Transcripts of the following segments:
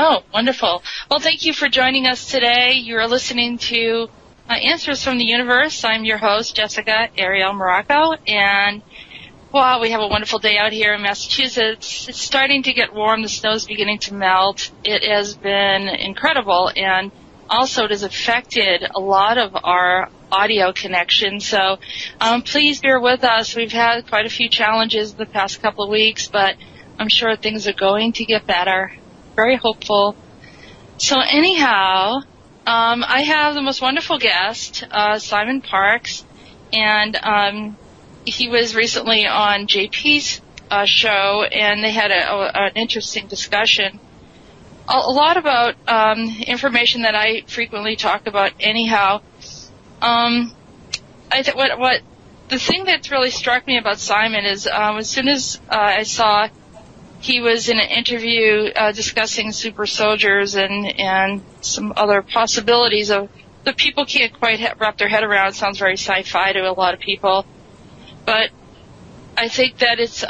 Oh, wonderful. Well, thank you for joining us today. You're listening to Answers from the Universe. I'm your host, Jessica Ariel Morocco, and wow, we have a wonderful day out here in Massachusetts. It's starting to get warm. The snow's beginning to melt. It has been incredible, and also it has affected a lot of our audio connection. So please bear with us. We've had quite a few challenges the past couple of weeks, but I'm sure things are going to get better. Very hopeful. So anyhow, I have the most wonderful guest, Simon Parks, and he was recently on JayPee's show, and they had an interesting discussion. A lot about information that I frequently talk about. Anyhow, what the thing that's really struck me about Simon is as soon as I saw he was in an interview discussing super soldiers and some other possibilities of that people can't quite wrap their head around. It sounds very sci-fi to a lot of people. But I think that it's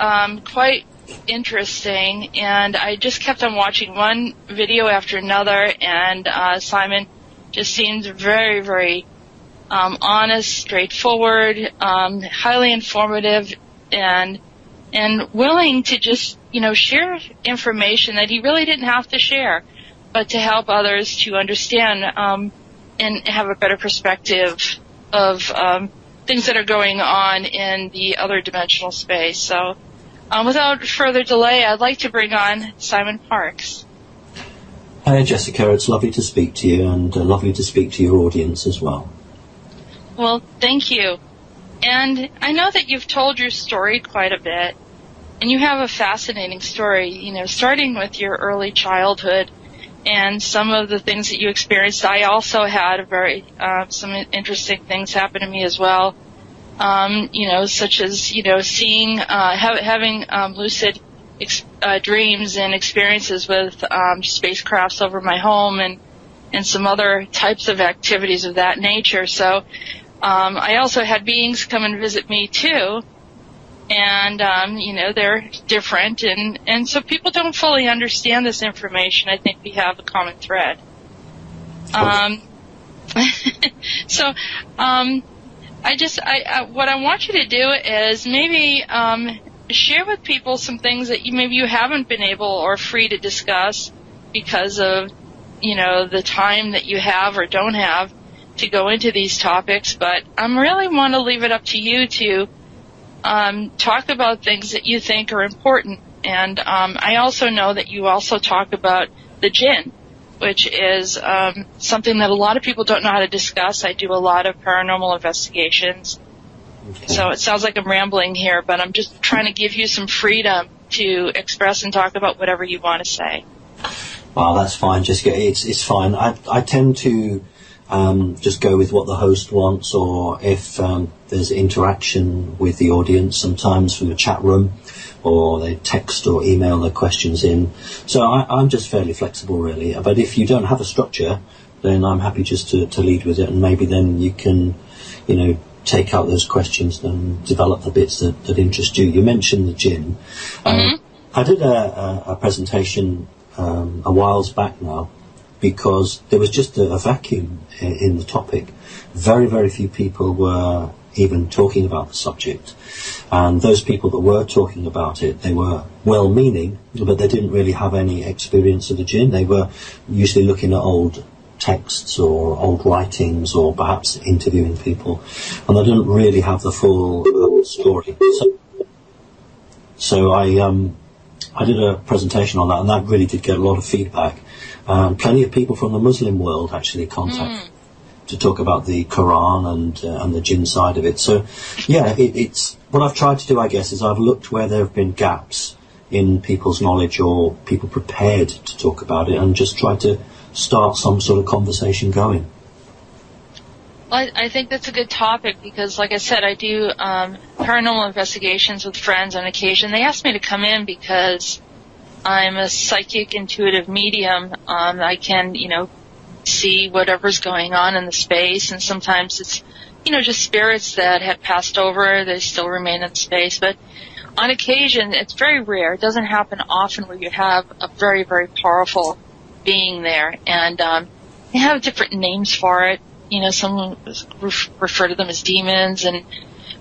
quite interesting, and I just kept on watching one video after another, and Simon just seems very, very honest, straightforward, highly informative, and willing to just, share information that he really didn't have to share, but to help others to understand and have a better perspective of things that are going on in the other dimensional space. So without further delay, I'd like to bring on Simon Parks. Hi, Jessica. It's lovely to speak to you, and lovely to speak to your audience as well. Well, thank you. And I know that you've told your story quite a bit, and you have a fascinating story, starting with your early childhood and some of the things that you experienced. I also had some interesting things happen to me as well, such as, seeing, having lucid dreams and experiences with spacecrafts over my home and some other types of activities of that nature. So I also had beings come and visit me too, and they're different, and so people don't fully understand this information. I think we have a common thread. So what I want you to do is maybe share with people some things that maybe you haven't been able or free to discuss because of the time that you have or don't have to go into these topics, but I really want to leave it up to you to talk about things that you think are important. And I also know that you also talk about the jinn, which is something that a lot of people don't know how to discuss. I do a lot of paranormal investigations. Okay. So it sounds like I'm rambling here, but I'm just trying to give you some freedom to express and talk about whatever you want to say. Well, that's fine, Jessica. It's fine. I tend to just go with what the host wants, or if there's interaction with the audience, sometimes from a chat room, or they text or email their questions in. So I'm just fairly flexible, really. But if you don't have a structure, then I'm happy just to lead with it, and maybe then you can, take out those questions and develop the bits that interest you. You mentioned the jinn. Mm-hmm. I did a presentation a whiles back now, because there was just a vacuum in the topic. Very, very few people were even talking about the subject. And those people that were talking about it, they were well-meaning, but they didn't really have any experience of the jinn. They were usually looking at old texts or old writings, or perhaps interviewing people, and they didn't really have the full story. So I did a presentation on that, and that really did get a lot of feedback. Plenty of people from the Muslim world actually contacted to talk about the Quran and the jinn side of it. So, yeah, it's what I've tried to do, I guess, is I've looked where there have been gaps in people's knowledge or people prepared to talk about it, and just tried to start some sort of conversation going. Well, I think that's a good topic because, like I said, I do paranormal investigations with friends on occasion. They ask me to come in because I'm a psychic intuitive medium. I can, see whatever's going on in the space, and sometimes it's, just spirits that have passed over. They still remain in space, but on occasion, it's very rare. It doesn't happen often where you have a very, very powerful being there, and they have different names for it. You know, some refer to them as demons,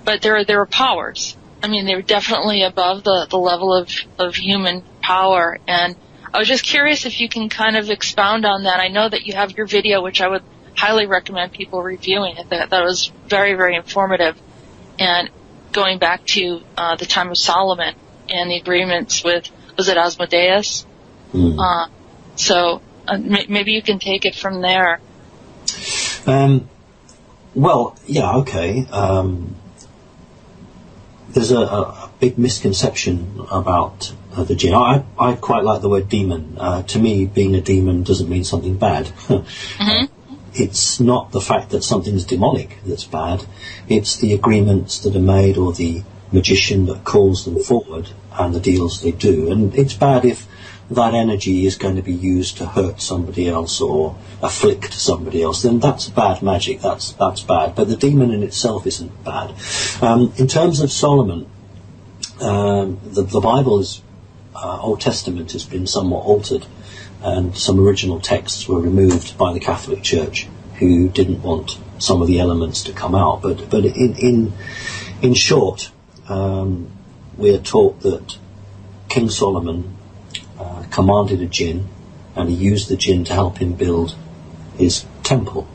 but there are powers. I mean, they're definitely above the level of human power, and I was just curious if you can kind of expound on that. I know that you have your video, which I would highly recommend people reviewing it. That was very, very informative, and going back to the time of Solomon and the agreements with, was it Asmodeus? So maybe you can take it from there. Well, yeah, okay. There's a big misconception about the jinn. I quite like the word demon. To me, being a demon doesn't mean something bad. Mm-hmm. It's not the fact that something's demonic that's bad. It's the agreements that are made, or the magician that calls them forward, and the deals they do. And it's bad if that energy is going to be used to hurt somebody else or afflict somebody else. Then that's bad magic. That's bad. But the demon in itself isn't bad. In terms of Solomon, the Bible is Old Testament has been somewhat altered, and some original texts were removed by the Catholic Church, who didn't want some of the elements to come out. But in short, we are taught that King Solomon commanded a jinn, and he used the jinn to help him build his temple.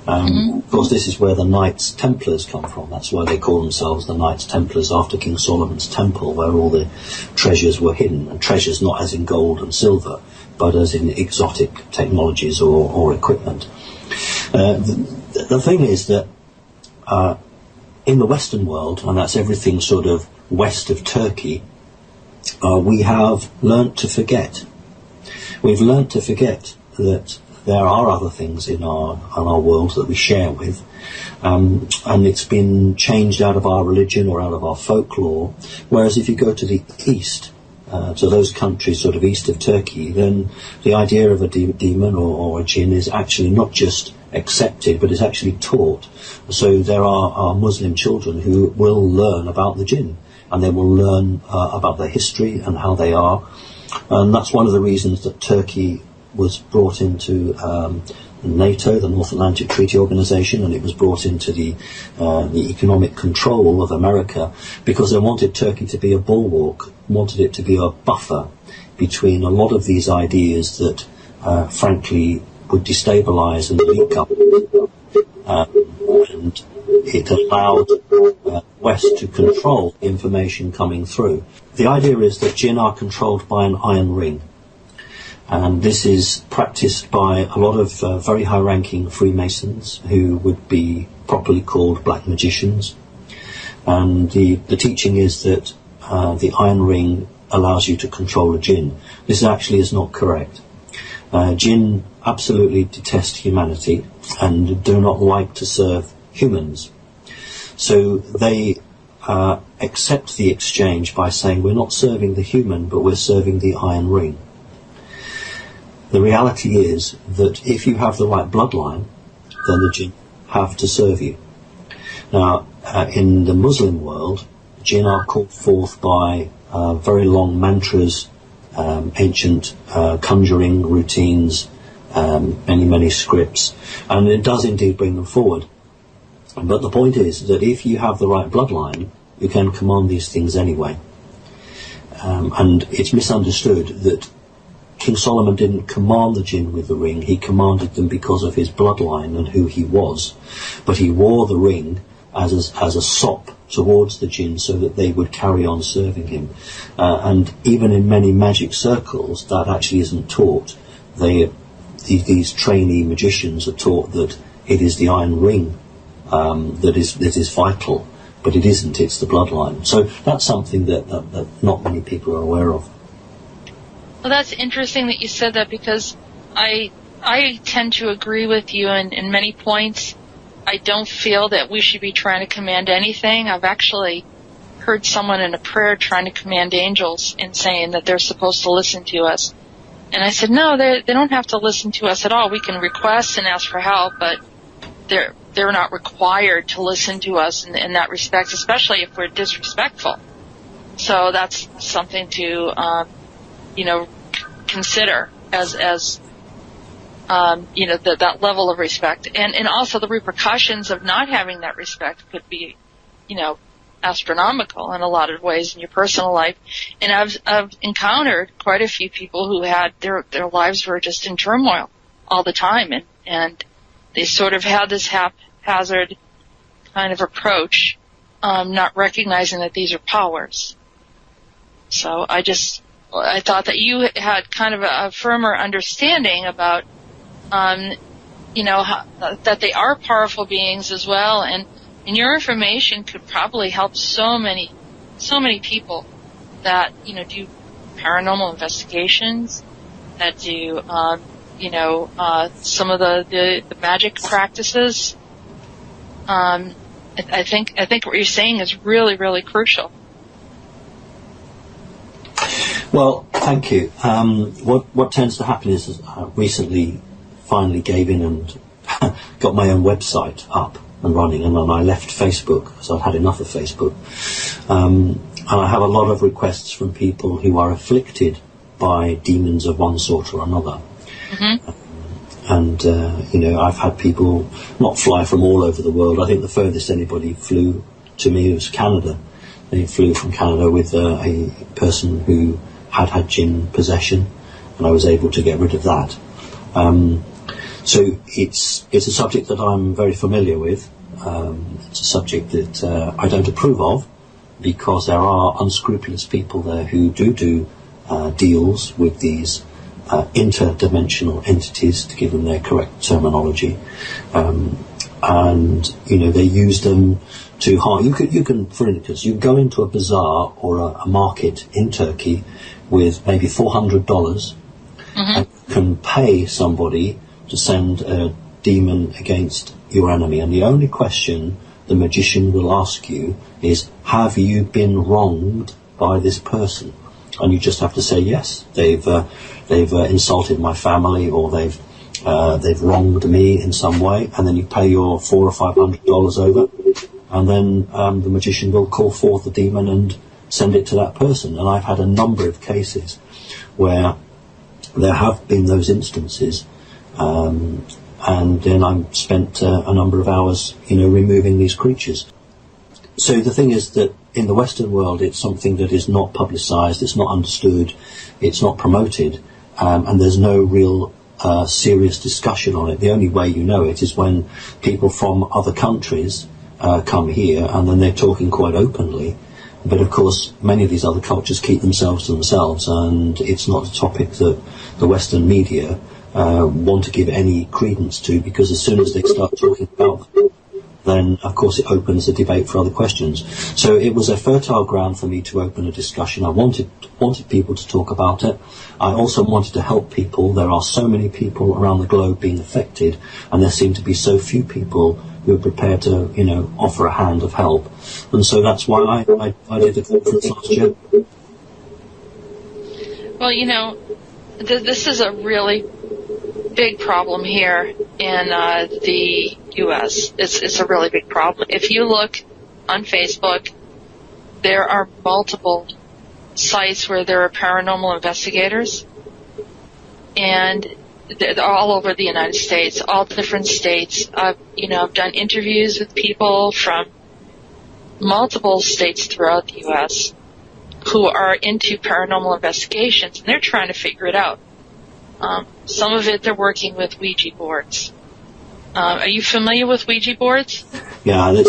Of course, this is where the Knights Templars come from. That's why they call themselves the Knights Templars, after King Solomon's temple, where all the treasures were hidden. And treasures not as in gold and silver, but as in exotic technologies or equipment. The thing is that in the Western world, and that's everything sort of west of Turkey, we have learnt to forget. We've learnt to forget that there are other things in our world that we share with, and it's been changed out of our religion or out of our folklore. Whereas if you go to the east, to those countries sort of east of Turkey, then the idea of a demon or a jinn is actually not just accepted, but is actually taught. So there are Muslim children who will learn about the jinn, and they will learn about their history and how they are. And that's one of the reasons that Turkey was brought into NATO, the North Atlantic Treaty Organization, and it was brought into the economic control of America, because they wanted Turkey to be a bulwark, wanted it to be a buffer between a lot of these ideas that, frankly, would destabilize and leak up. And it allowed West to control information coming through. The idea is that jinn are controlled by an iron ring. And this is practiced by a lot of very high-ranking Freemasons, who would be properly called black magicians. And the teaching is that the iron ring allows you to control a jinn. This actually is not correct. Jinn absolutely detest humanity and do not like to serve humans. So they accept the exchange by saying, we're not serving the human, but we're serving the iron ring. The reality is that if you have the right bloodline, then the jinn have to serve you. Now, in the Muslim world, jinn are called forth by very long mantras, ancient conjuring routines, many scripts, and it does indeed bring them forward. But the point is that if you have the right bloodline, you can command these things anyway. And it's misunderstood that King Solomon didn't command the jinn with the ring. He commanded them because of his bloodline and who he was. But he wore the ring as a sop towards the jinn so that they would carry on serving him. And even in many magic circles, that actually isn't taught. These trainee magicians are taught that it is the iron ring that is vital, but it isn't. It's the bloodline. So that's something that not many people are aware of. Well, that's interesting that you said that, because I tend to agree with you in many points. I don't feel that we should be trying to command anything. I've actually heard someone in a prayer trying to command angels and saying that they're supposed to listen to us. And I said, no, they don't have to listen to us at all. We can request and ask for help, but they're not required to listen to us in that respect, especially if we're disrespectful. So that's something to consider as that level of respect. And also the repercussions of not having that respect could be, astronomical in a lot of ways in your personal life. And I've encountered quite a few people who had their lives were just in turmoil all the time, and they sort of had this haphazard kind of approach, not recognizing that these are powers. So I thought that you had kind of a firmer understanding about, that they are powerful beings as well, and your information could probably help so many people that, do paranormal investigations, that do, some of the magic practices. I think what you're saying is really, really crucial. Well, thank you. What tends to happen is I recently finally gave in and got my own website up and running, and then I left Facebook because I'd had enough of Facebook. And I have a lot of requests from people who are afflicted by demons of one sort or another. Mm-hmm. And, I've had people not fly from all over the world. I think the furthest anybody flew to me was Canada. They flew from Canada with a person who had jinn possession, and I was able to get rid of that. So it's a subject that I'm very familiar with. It's a subject that I don't approve of, because there are unscrupulous people there who do deals with these interdimensional entities, to give them their correct terminology, and they use them to harm. You can, for instance, you go into a bazaar or a market in Turkey with maybe $400, mm-hmm. and you can pay somebody to send a demon against your enemy, and the only question the magician will ask you is, have you been wronged by this person? And you just have to say yes. They've insulted my family, or they've wronged me in some way, and then you pay your $400 or $500 over, and then the magician will call forth the demon and send it to that person. And I've had a number of cases where there have been those instances, and then I spent a number of hours, removing these creatures. So the thing is that in the Western world, it's something that is not publicised, it's not understood, it's not promoted, and there's no real serious discussion on it. The only way you know it is when people from other countries come here, and then they're talking quite openly. But of course, many of these other cultures keep themselves to themselves, and it's not a topic that the Western media want to give any credence to, because as soon as they start talking about them, then of course it opens the debate for other questions. So it was a fertile ground for me to open a discussion. I wanted people to talk about it. I also wanted to help people. There are so many people around the globe being affected, and there seem to be so few people who are prepared to, offer a hand of help. And so that's why I did the conference last year. Well, this is a really big problem here in the U.S. It's a really big problem. If you look on Facebook, there are multiple sites where there are paranormal investigators, and they're all over the United States, all different states. I've done interviews with people from multiple states throughout the U.S. who are into paranormal investigations, and they're trying to figure it out. Some of it they're working with Ouija boards. Are you familiar with Ouija boards? Yeah,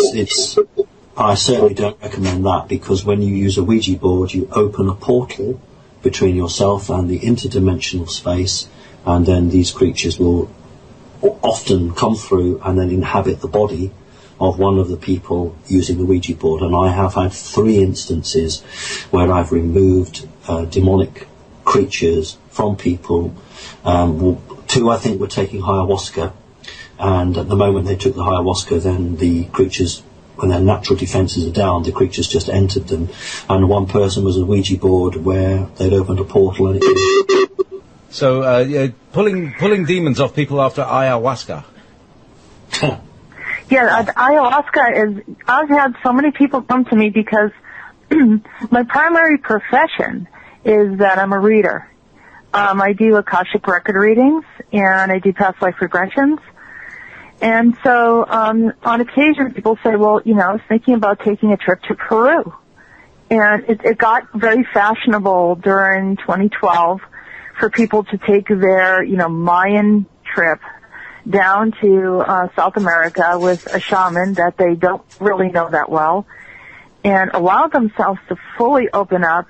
I certainly don't recommend that, because when you use a Ouija board, you open a portal between yourself and the interdimensional space, and then these creatures will often come through and then inhabit the body of one of the people using the Ouija board. And I have had 3 instances where I've removed demonic creatures from people. 2, I think, were taking ayahuasca, and at the moment they took the ayahuasca, then the creatures, when their natural defences are down, the creatures just entered them. And one person was a Ouija board where they'd opened a portal and it... So, pulling demons off people after ayahuasca. Yeah, ayahuasca is... I've had so many people come to me because my primary profession is that I'm a reader. I do Akashic record readings, and I do past life regressions. And so on occasion, people say, well, I was thinking about taking a trip to Peru. And it got very fashionable during 2012 for people to take their, Mayan trip down to South America with a shaman that they don't really know that well, and allow themselves to fully open up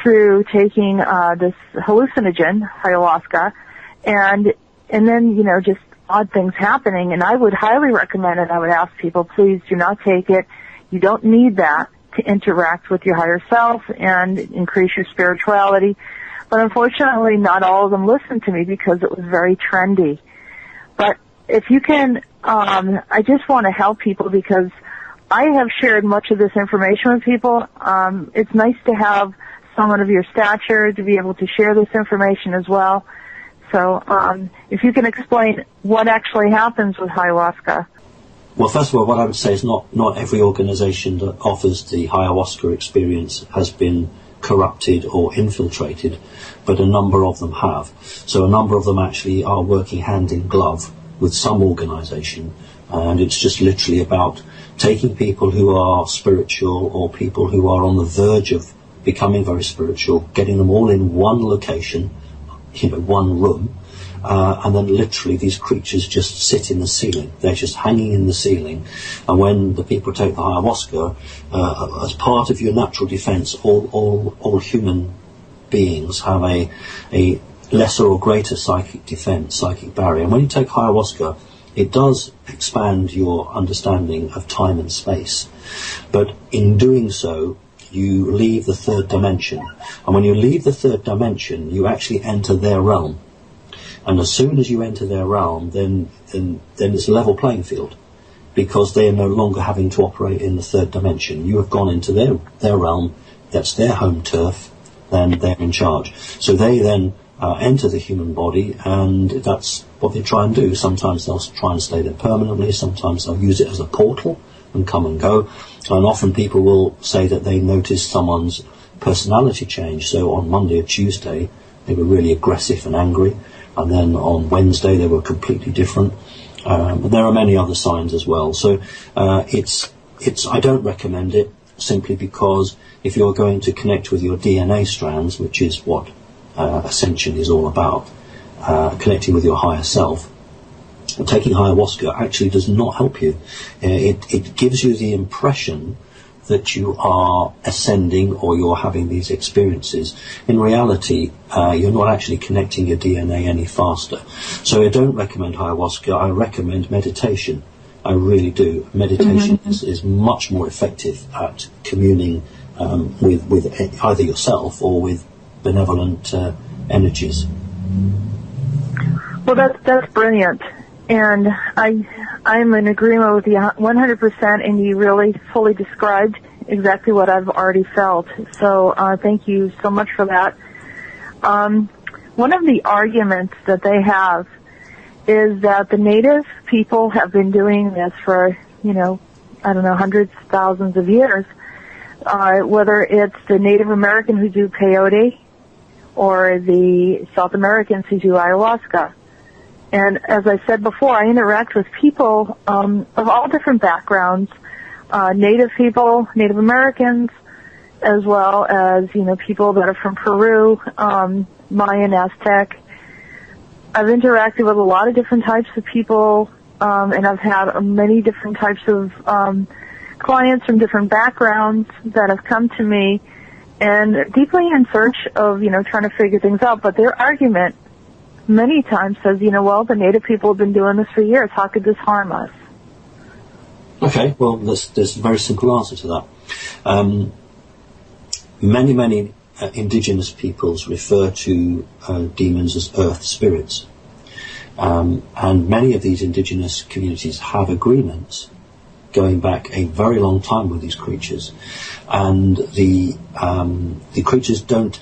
through taking this hallucinogen, ayahuasca, and then, just odd things happening. And I would highly recommend it. I would ask people, please do not take it. You don't need that to interact with your higher self and increase your spirituality. But unfortunately, not all of them listened to me because it was very trendy. But if you can, I just want to help people because I have shared much of this information with people. It's nice to have someone of your stature to be able to share this information as well. So if you can explain what actually happens with ayahuasca. Well, first of all, what I would say is not every organization that offers the ayahuasca experience has been corrupted or infiltrated, but a number of them have. So a number of them actually are working hand in glove with some organization, and it's just literally about taking people who are spiritual or people who are on the verge of becoming very spiritual, getting them all in one location, one room, and then literally these creatures just sit in the ceiling. They're just hanging in the ceiling. And when the people take the ayahuasca, as part of your natural defense, all human beings have a lesser or greater psychic defense, psychic barrier. And when you take ayahuasca, it does expand your understanding of time and space. But in doing so, you leave the third dimension. And when you leave the third dimension, you actually enter their realm. And as soon as you enter their realm, then it's a level playing field, because they are no longer having to operate in the third dimension. You have gone into their realm, that's their home turf, then they're in charge. So they then enter the human body, and that's what they try and do. Sometimes they'll try and stay there permanently, sometimes they'll use it as a portal and come and go. And often people will say that they noticed someone's personality change. So on Monday or Tuesday, they were really aggressive and angry. And then on Wednesday they were completely different. But there are many other signs as well. So I don't recommend it, simply because if you're going to connect with your DNA strands, which is what Ascension is all about, connecting with your higher self, taking ayahuasca actually does not help you. It gives you the impression that you are ascending or you're having these experiences. In reality, you're not actually connecting your DNA any faster. So I don't recommend ayahuasca. I recommend meditation. I really do. Meditation is much more effective at communing with either yourself or with benevolent energies. Well, that's brilliant. And I'm in agreement with you 100%, and you really fully described exactly what I've already felt. So thank you so much for that. One of the arguments that they have is that the native people have been doing this for, hundreds, thousands of years, whether it's the Native American who do peyote or the South Americans who do ayahuasca. And as I said before, I interact with people of all different backgrounds, Native people, Native Americans, as well as, people that are from Peru, Mayan, Aztec. I've interacted with a lot of different types of people, and I've had many different types of clients from different backgrounds that have come to me and deeply in search of, trying to figure things out. But their argument many times says, the Native people have been doing this for years. How could this harm us? Okay, well, there's a very simple answer to that. Many indigenous peoples refer to demons as earth spirits. And many of these indigenous communities have agreements going back a very long time with these creatures. And the creatures don't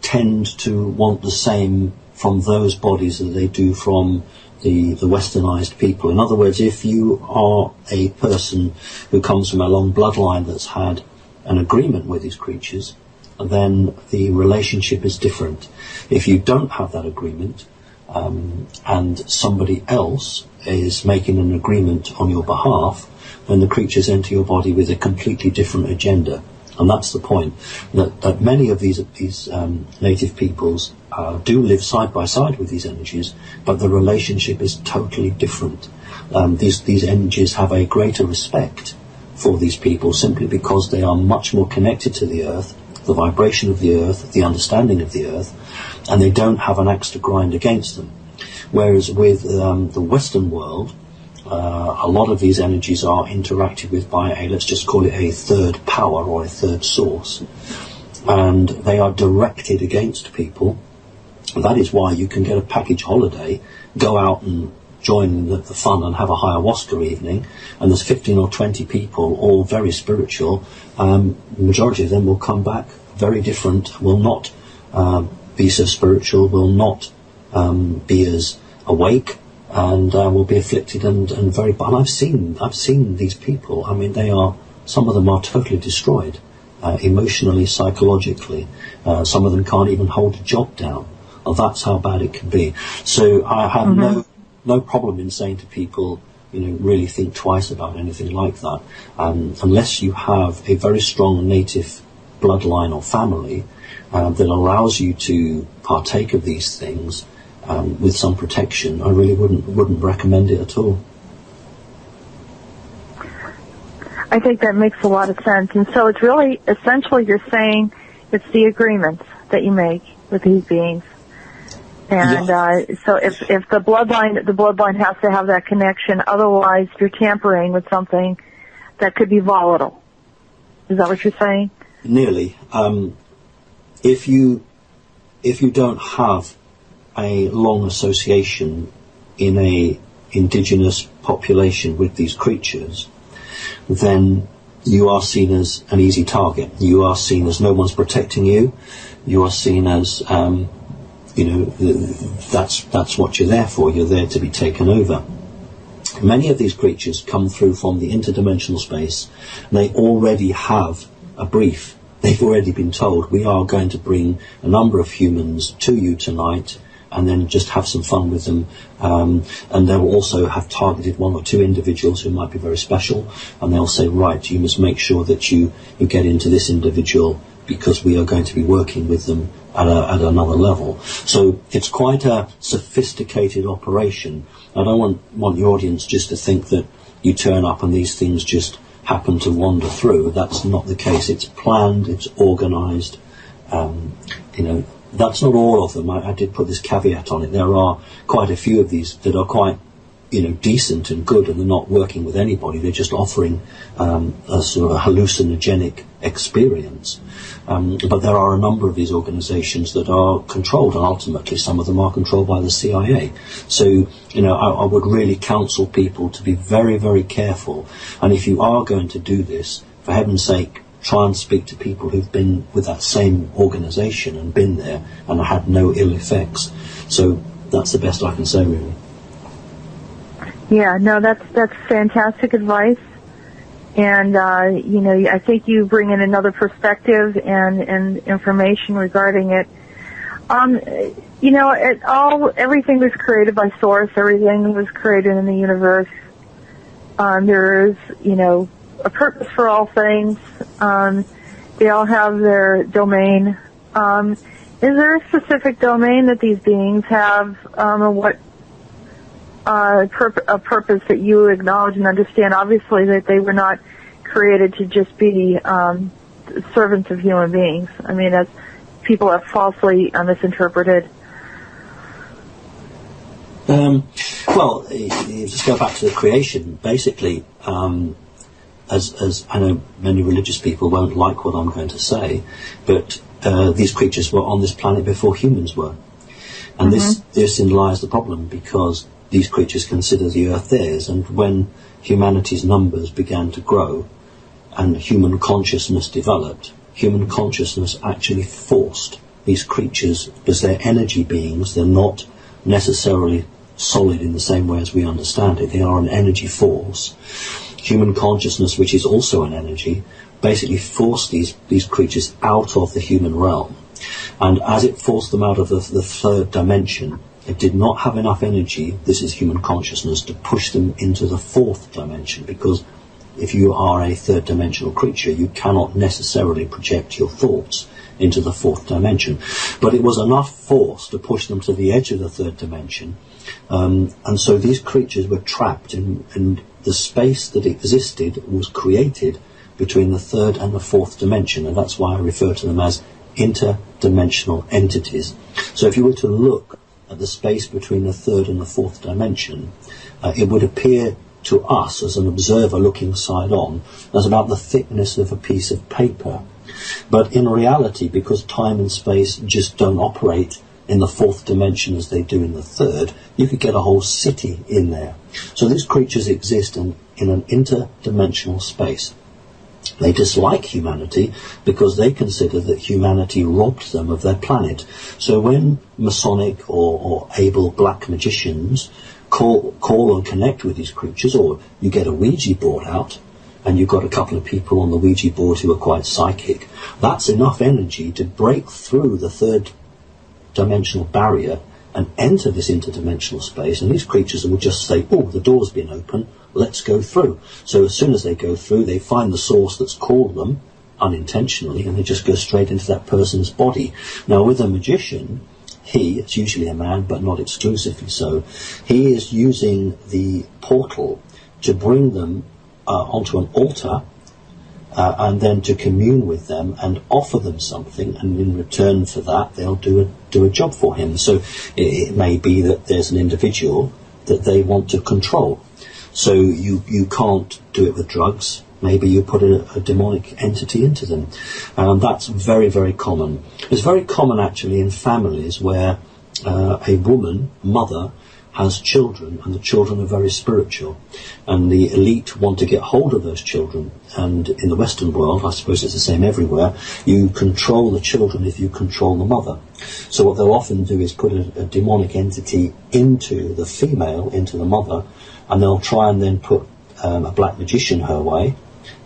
tend to want the same from those bodies that they do from the westernized people. In other words, if you are a person who comes from a long bloodline that's had an agreement with these creatures, then the relationship is different. If you don't have that agreement, and somebody else is making an agreement on your behalf, then the creatures enter your body with a completely different agenda. And that's the point, that many of these native peoples do live side by side with these energies, but the relationship is totally different. These energies have a greater respect for these people simply because they are much more connected to the earth, the vibration of the earth, the understanding of the earth, and they don't have an axe to grind against them. Whereas with the Western world, a lot of these energies are interacted with by let's just call it a third power or a third source, and they are directed against people. That is why you can get a package holiday, go out and join the fun and have a ayahuasca evening, and there's 15 or 20 people, all very spiritual. The majority of them will come back very different, will not be so spiritual, will not be as awake, and will be afflicted and very bad. And I've seen these people. I mean, some of them are totally destroyed, emotionally, psychologically. Some of them can't even hold a job down. And that's how bad it can be. So I have no problem in saying to people, really think twice about anything like that, unless you have a very strong native bloodline or family that allows you to partake of these things with some protection. I really wouldn't recommend it at all. I think that makes a lot of sense. And so it's really, essentially, you're saying it's the agreements that you make with these beings. And so if the bloodline has to have that connection, otherwise you're tampering with something that could be volatile. Is that what you're saying? Nearly. If you don't have a long association in a indigenous population with these creatures, then you are seen as an easy target. You are seen as no one's protecting you. You are seen as that's what you're there for. You're there to be taken over. Many of these creatures come through from the interdimensional space. They already have a brief. They've already been told, we are going to bring a number of humans to you tonight, and then just have some fun with them. And they'll also have targeted one or two individuals who might be very special, and they'll say, right, you must make sure that you get into this individual, because we are going to be working with them at another level. So it's quite a sophisticated operation. I don't want your audience just to think that you turn up and these things just happen to wander through. That's not the case. It's planned, it's organised. That's not all of them. I did put this caveat on it. There are quite a few of these that are quite decent and good, and they're not working with anybody. They're just offering a sort of a hallucinogenic experience. But there are a number of these organizations that are controlled, and ultimately some of them are controlled by the CIA. So, I would really counsel people to be very, very careful. And if you are going to do this, for heaven's sake, try and speak to people who've been with that same organization and been there and had no ill effects. So that's the best I can say, really. Yeah, no, that's fantastic advice, and I think you bring in another perspective and information regarding it. Everything was created by Source. Everything was created in the universe. There is, a purpose for all things. They all have their domain. Is there a specific domain that these beings have, or what? A purpose that you acknowledge and understand? Obviously, that they were not created to just be servants of human beings. I mean, as people have falsely misinterpreted. Well, you just go back to the creation. Basically, as I know many religious people won't like what I'm going to say, but these creatures were on this planet before humans were. And this in lies the problem, because these creatures consider the earth theirs, and when humanity's numbers began to grow and human consciousness developed, human consciousness actually forced these creatures, because they're energy beings, they're not necessarily solid in the same way as we understand it, they are an energy force. Human consciousness, which is also an energy, basically forced these creatures out of the human realm. And as it forced them out of the third dimension, it did not have enough energy, this is human consciousness, to push them into the fourth dimension, because if you are a third dimensional creature, you cannot necessarily project your thoughts into the fourth dimension. But it was enough force to push them to the edge of the third dimension, and so these creatures were trapped, and the space that existed was created between the third and the fourth dimension, and that's why I refer to them as interdimensional entities. So if you were to look at the space between the third and the fourth dimension, it would appear to us as an observer looking side on as about the thickness of a piece of paper. But in reality, because time and space just don't operate in the fourth dimension as they do in the third, you could get a whole city in there. So these creatures exist in an interdimensional space. They dislike humanity because they consider that humanity robbed them of their planet. So when Masonic or able black magicians call and connect with these creatures, or you get a Ouija board out and you've got a couple of people on the Ouija board who are quite psychic, that's enough energy to break through the third dimensional barrier and enter this interdimensional space, and these creatures will just say, oh, the door's been open, let's go through. So as soon as they go through, they find the source that's called them unintentionally, and they just go straight into that person's body. Now with a magician, it's usually a man, but not exclusively so, he is using the portal to bring them onto an altar, and then to commune with them and offer them something, and in return for that they'll do a job for him. So it may be that there's an individual that they want to control. So you can't do it with drugs. Maybe you put a demonic entity into them. That's very, very common. It's very common actually in families where a woman, mother, has children, and the children are very spiritual, and the elite want to get hold of those children. And in the Western world, I suppose it's the same everywhere, you control the children if you control the mother. So what they'll often do is put a demonic entity into the female, into the mother, and they'll try and then put a black magician her way,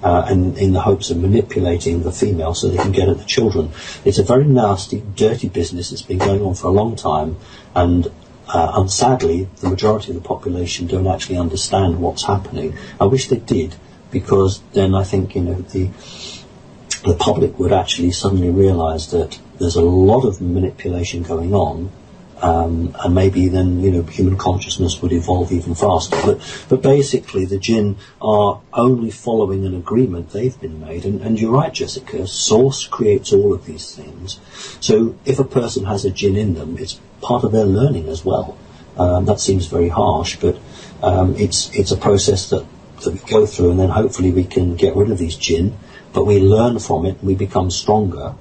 and in the hopes of manipulating the female so they can get at the children. It's a very nasty, dirty business. It's been going on for a long time, and sadly, the majority of the population don't actually understand what's happening. I wish they did, because then I think, the public would actually suddenly realise that there's a lot of manipulation going on, and maybe then, human consciousness would evolve even faster. But basically, the jinn are only following an agreement they've been made. And you're right, Jessica, Source creates all of these things. So if a person has a jinn in them, it's part of their learning as well. That seems very harsh, but it's a process that we go through, and then hopefully we can get rid of these jinn, but we learn from it and we become stronger.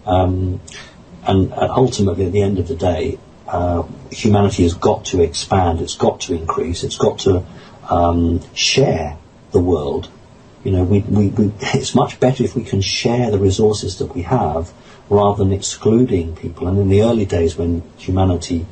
And ultimately, at the end of the day, humanity has got to expand, it's got to increase, it's got to share the world. It's much better if we can share the resources that we have rather than excluding people. And in the early days when humanity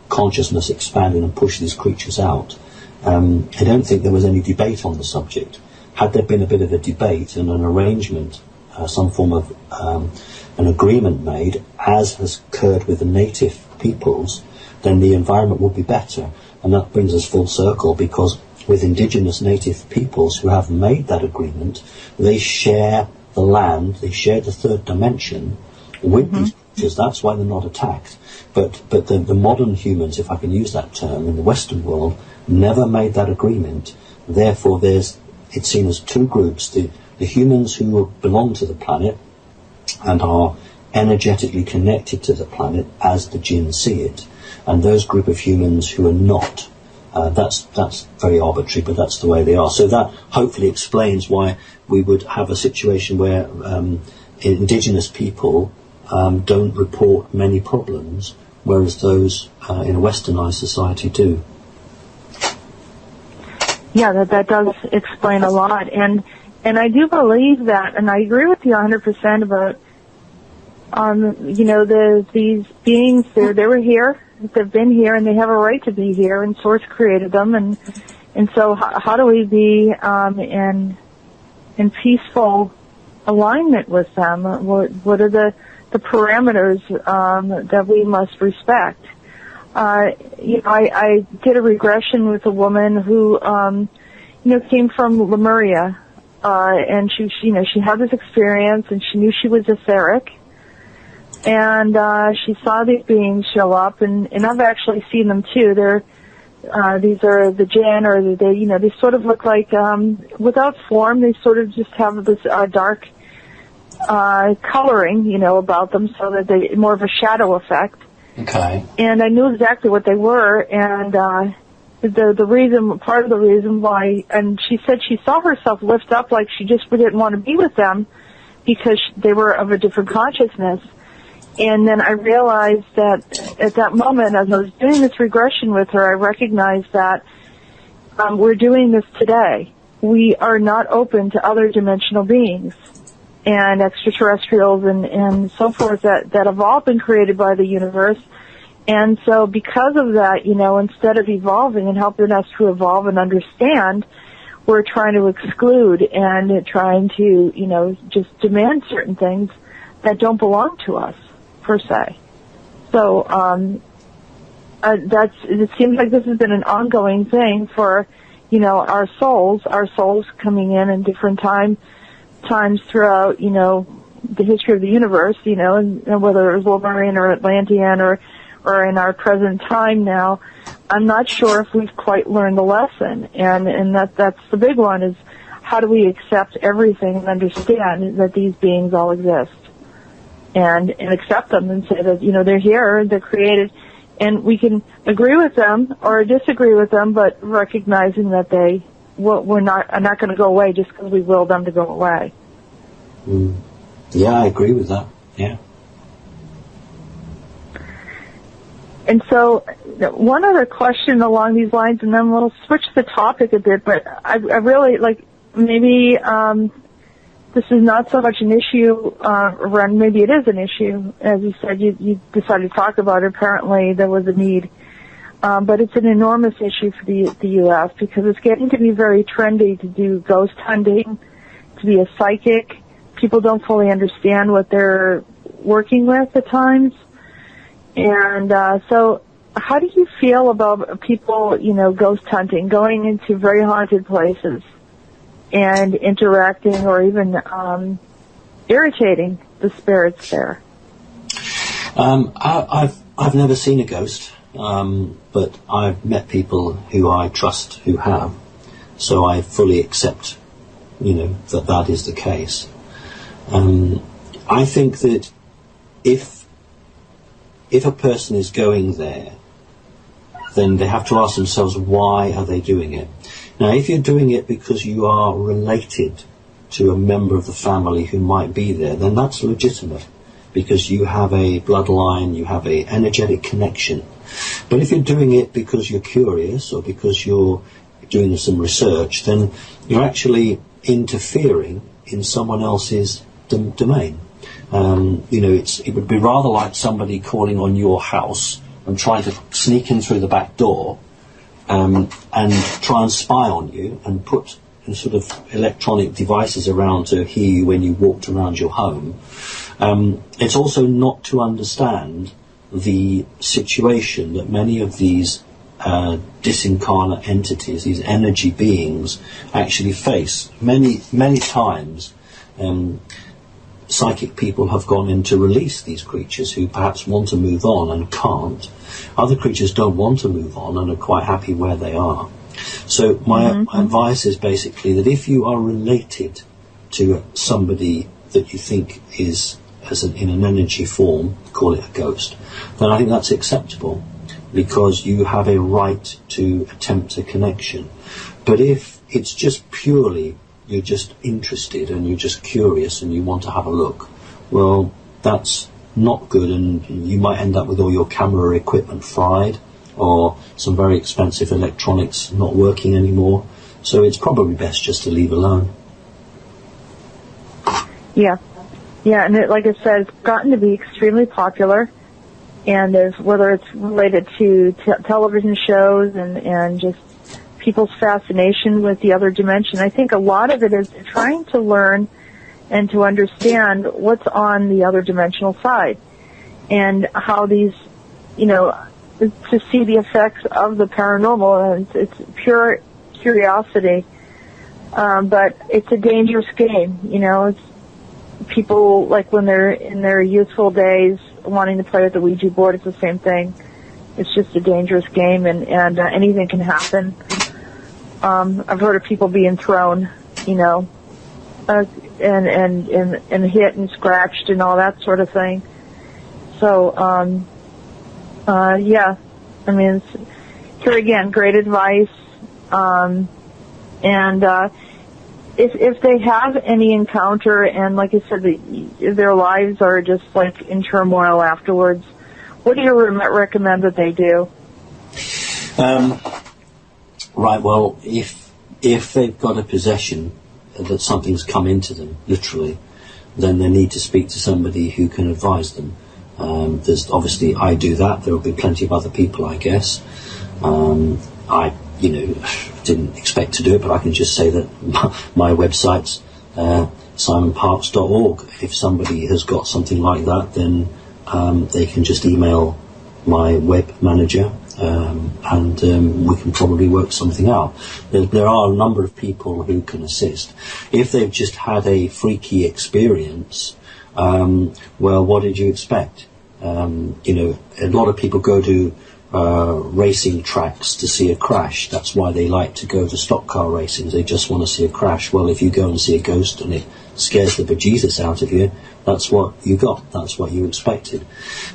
consciousness expanded and pushed these creatures out, I don't think there was any debate on the subject. Had there been a bit of a debate and an arrangement, some form of an agreement made, as has occurred with the native peoples, then the environment would be better. And that brings us full circle, because with indigenous native peoples who have made that agreement, they share the land, they share the third dimension with these creatures. That's why they're not attacked. But the modern humans, if I can use that term, in the Western world, never made that agreement. Therefore, it's seen as two groups: the humans who belong to the planet and are energetically connected to the planet as the jinn see it, and those group of humans who are not. That's very arbitrary, but that's the way they are. So that hopefully explains why we would have a situation where indigenous people don't report many problems, whereas those in a westernized society do. Yeah, that does explain a lot, and I do believe that, and I agree with you 100% about these beings. They were here, they've been here, and they have a right to be here, and Source created them, and so how do we be in peaceful alignment with them? What are the parameters that we must respect? I did a regression with a woman who, came from Lemuria, and she had this experience, and she knew she was etheric, and she saw these beings show up, and I've actually seen them too. These are the jinn, or they sort of look like, without form, they sort of just have this dark coloring, about them, so that they more of a shadow effect. Okay. And I knew exactly what they were, and part of the reason why, and she said she saw herself lift up like she just didn't want to be with them because they were of a different consciousness. And then I realized that at that moment, as I was doing this regression with her, I recognized that we're doing this today. We are not open to other dimensional beings and extraterrestrials and so forth that have all been created by the universe. And so because of that, instead of evolving and helping us to evolve and understand, we're trying to exclude and trying to, just demand certain things that don't belong to us, per se. So it seems like this has been an ongoing thing for, our souls coming in different times throughout, the history of the universe, and whether it was Wolverine or Atlantean or in our present time now. I'm not sure if we've quite learned the lesson, and that's the big one, is how do we accept everything and understand that these beings all exist, and accept them and say that, they're here, they're created, and we can agree with them or disagree with them, but recognizing that are not going to go away just because we will them to go away. Mm. Yeah, I agree with that. Yeah. And so, one other question along these lines, and then we'll switch the topic a bit, but I really, maybe this is not so much an issue around, maybe it is an issue. As you said, you decided to talk about it. Apparently there was a need. But it's an enormous issue for the U.S. because it's getting to be very trendy to do ghost hunting, to be a psychic. People don't fully understand what they're working with at times. And so how do you feel about people, ghost hunting, going into very haunted places and interacting or even irritating the spirits there? I've never seen a ghost, but I've met people who I trust who have, so I fully accept, that is the case. I think that if a person is going there, then they have to ask themselves, why are they doing it? Now, if you're doing it because you are related to a member of the family who might be there, then that's legitimate, because you have a bloodline, you have an energetic connection. But if you're doing it because you're curious or because you're doing some research, then you're actually interfering in someone else's domain. It would be rather like somebody calling on your house and trying to sneak in through the back door and try and spy on you and put sort of electronic devices around to hear you when you walked around your home. It's also not to understand the situation that many of these disincarnate entities, these energy beings, actually face. Many times psychic people have gone in to release these creatures who perhaps want to move on and can't. Other creatures don't want to move on and are quite happy where they are. So my advice is basically that if you are related to somebody that you think is in an energy form, call it a ghost, then I think that's acceptable, because you have a right to attempt a connection. But if it's just purely you're just interested and you're just curious and you want to have a look, well, that's not good, and you might end up with all your camera equipment fried or some very expensive electronics not working anymore. So it's probably best just to leave alone. Yeah, and like I said, it's gotten to be extremely popular, and whether it's related to television shows and just people's fascination with the other dimension. I think a lot of it is trying to learn and to understand what's on the other dimensional side and how these, to see the effects of the paranormal. And it's pure curiosity, but it's a dangerous game. It's people, like when they're in their youthful days wanting to play with the Ouija board, it's the same thing. It's just a dangerous game, and anything can happen. I've heard of people being thrown, and hit and scratched and all that sort of thing. So, yeah, I mean, here again, great advice. If they have any encounter, and like I said, their lives are just like in turmoil afterwards, what do you recommend that they do? Right, well, if they've got a possession that something's come into them, literally, then they need to speak to somebody who can advise them. There's obviously, I do that. There will be plenty of other people, I guess. I didn't expect to do it, but I can just say that my website's simonparks.org. If somebody has got something like that, then they can just email my web manager, and we can probably work something out. There are a number of people who can assist. If they've just had a freaky experience, well, what did you expect? A lot of people go to racing tracks to see a crash. That's why they like to go to stock car racing. They just want to see a crash. Well, if you go and see a ghost and it scares the bejesus out of you, that's what you got. That's what you expected.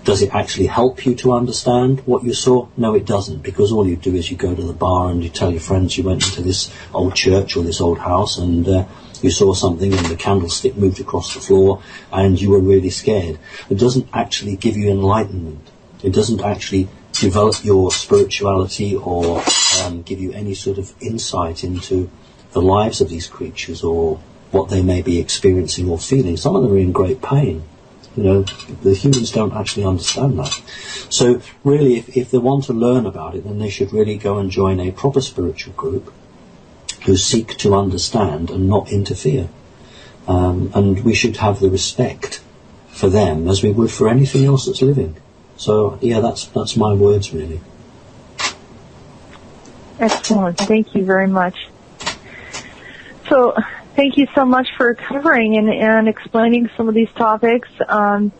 Does it actually help you to understand what you saw? No, it doesn't, because all you do is you go to the bar and you tell your friends you went into this old church or this old house and you saw something and the candlestick moved across the floor and you were really scared. It doesn't actually give you enlightenment. It doesn't actually develop your spirituality or give you any sort of insight into the lives of these creatures or what they may be experiencing or feeling. Some of them are in great pain. The humans don't actually understand that. So really, if they want to learn about it, then they should really go and join a proper spiritual group who seek to understand and not interfere. And we should have the respect for them as we would for anything else that's living. So, yeah, that's my words, really. Excellent. Thank you very much. So, thank you so much for covering and explaining some of these topics. I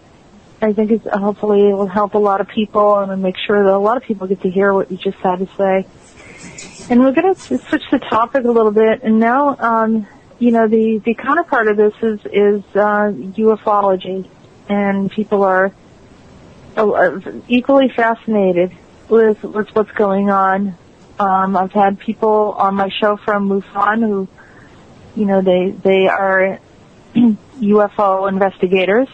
think hopefully it will help a lot of people and make sure that a lot of people get to hear what you just had to say. And we're going to switch the topic a little bit. And now, the counterpart of this is ufology. And people are equally fascinated with what's going on. I've had people on my show from MUFON who, they are UFO investigators,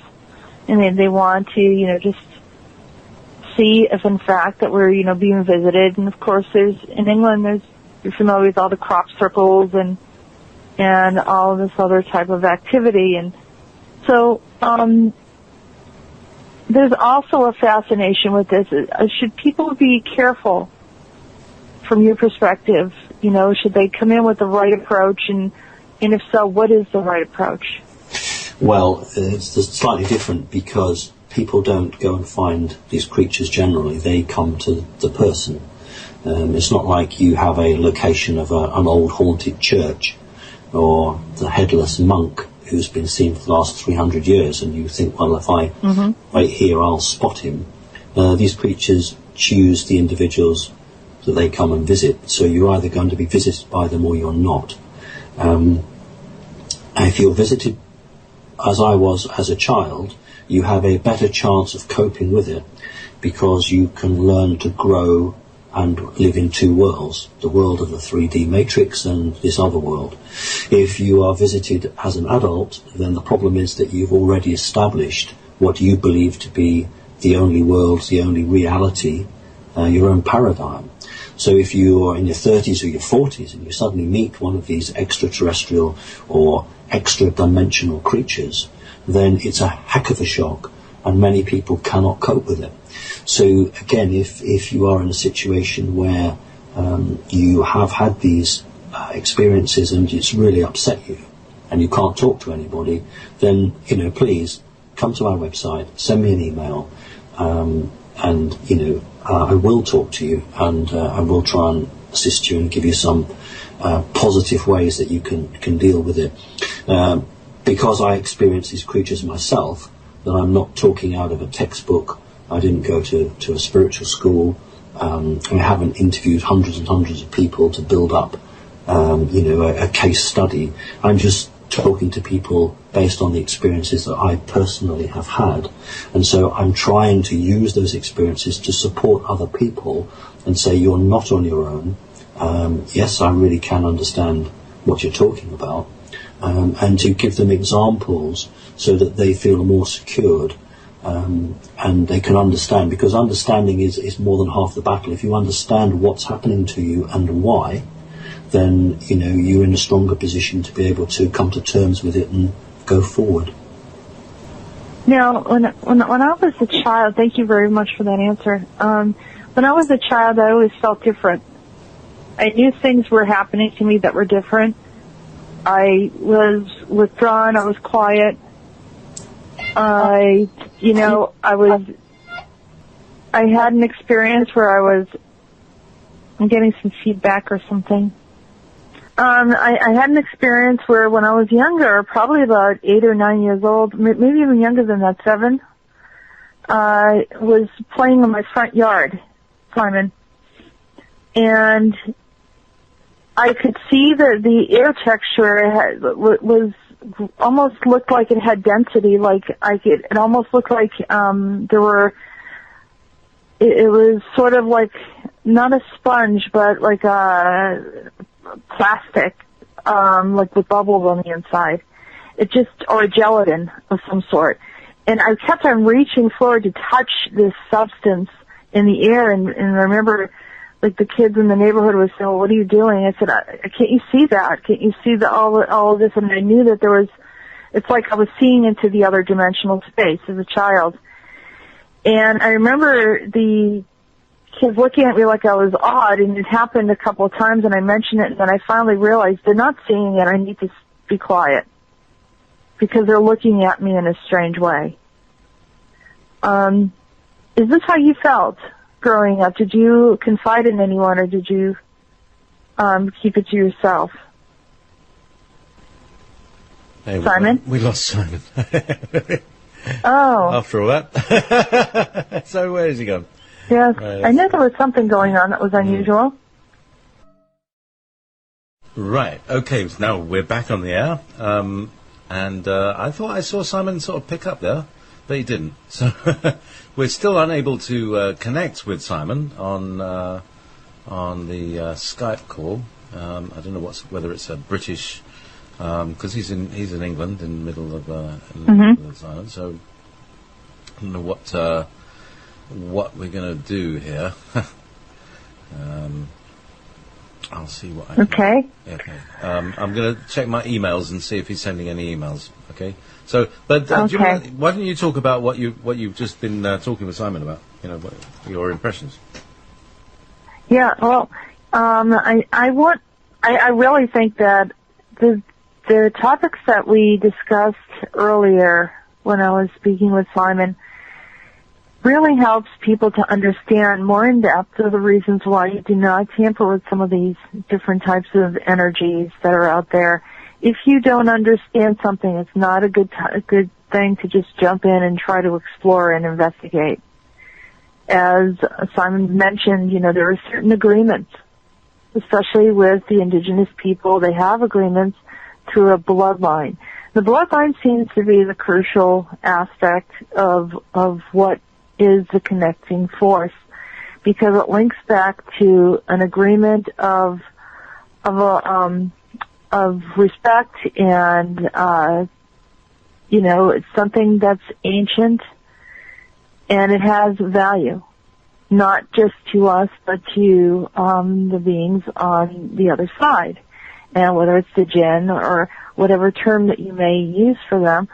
and they want to, just see if in fact that we're, being visited. And of course, in England, you're familiar with all the crop circles and all of this other type of activity. And so, there's also a fascination with this. Should people be careful from your perspective? Should they come in with the right approach? And if so, what is the right approach? Well, it's slightly different because people don't go and find these creatures generally. They come to the person. It's not like you have a location of an old haunted church or the headless monk who's been seen for the last 300 years, and you think, well, if I wait here, I'll spot him. These creatures choose the individuals that they come and visit, so you're either going to be visited by them or you're not. If you're visited, as I was as a child, you have a better chance of coping with it because you can learn to grow and live in two worlds, the world of the 3D matrix and this other world. If you are visited as an adult, then the problem is that you've already established what you believe to be the only world, the only reality, your own paradigm. So if you are in your 30s or your 40s and you suddenly meet one of these extraterrestrial or extra-dimensional creatures, then it's a heck of a shock, and many people cannot cope with it. So again, if you are in a situation where you have had these experiences and it's really upset you, and you can't talk to anybody, then, please come to our website, send me an email, and, I will talk to you, and I will try and assist you and give you some positive ways that you can deal with it. Because I experience these creatures myself, that I'm not talking out of a textbook. I didn't go to a spiritual school. I haven't interviewed hundreds and hundreds of people to build up, a case study. I'm just talking to people based on the experiences that I personally have had. And so I'm trying to use those experiences to support other people and say, you're not on your own. Yes, I really can understand what you're talking about. And to give them examples so that they feel more secured, and they can understand, because understanding is more than half the battle. If you understand what's happening to you and why, then you're in a stronger position to be able to come to terms with it and go forward. Now, when I was a child, thank you very much for that answer. When I was a child, I always felt different. I knew things were happening to me that were different. I was withdrawn. I was quiet. I had an experience where I'm getting some feedback or something. I had an experience where when I was younger, probably about 8 or 9 years old, maybe even younger than that, 7, I was playing in my front yard, Simon, and I could see the air texture was almost looked like it had density, it almost looked like it was sort of like not a sponge, but like a plastic, like with bubbles on the inside. Or a gelatin of some sort. And I kept on reaching forward to touch this substance in the air, and I remember, like, the kids in the neighborhood was saying, well, what are you doing? I said, can't you see that? Can't you see all of this? And I knew that it's like I was seeing into the other dimensional space as a child. And I remember the kids looking at me like I was odd, and it happened a couple of times, and I mentioned it, and then I finally realized they're not seeing it. I need to be quiet because they're looking at me in a strange way. Is this how you felt growing up? Did you confide in anyone, or did you keep it to yourself? Hey, Simon? We lost Simon. Oh. After all that. So where is he gone? Yes, I knew there was something going on that was unusual. Right, okay, now we're back on the air. And I thought I saw Simon sort of pick up there, but he didn't. So we're still unable to connect with Simon on the Skype call. I don't know whether it's a British, because he's in England, in the middle of Simon. So I don't know what we're going to do here. I'll see what I can. Okay. Okay. I'm going to check my emails and see if he's sending any emails. Okay. So, but okay. Why don't you talk about what you've just been talking with Simon about? Your impressions. Yeah. Well, I really think that the topics that we discussed earlier when I was speaking with Simon really helps people to understand more in depth of the reasons why you do not tamper with some of these different types of energies that are out there. If you don't understand something, it's not a good thing to just jump in and try to explore and investigate. As Simon mentioned, there are certain agreements, especially with the indigenous people. They have agreements through a bloodline. The bloodline seems to be the crucial aspect of what is the connecting force, because it links back to an agreement of respect, and it's something that's ancient, and it has value, not just to us, but to the beings on the other side, and whether it's the jinn or whatever term that you may use for them.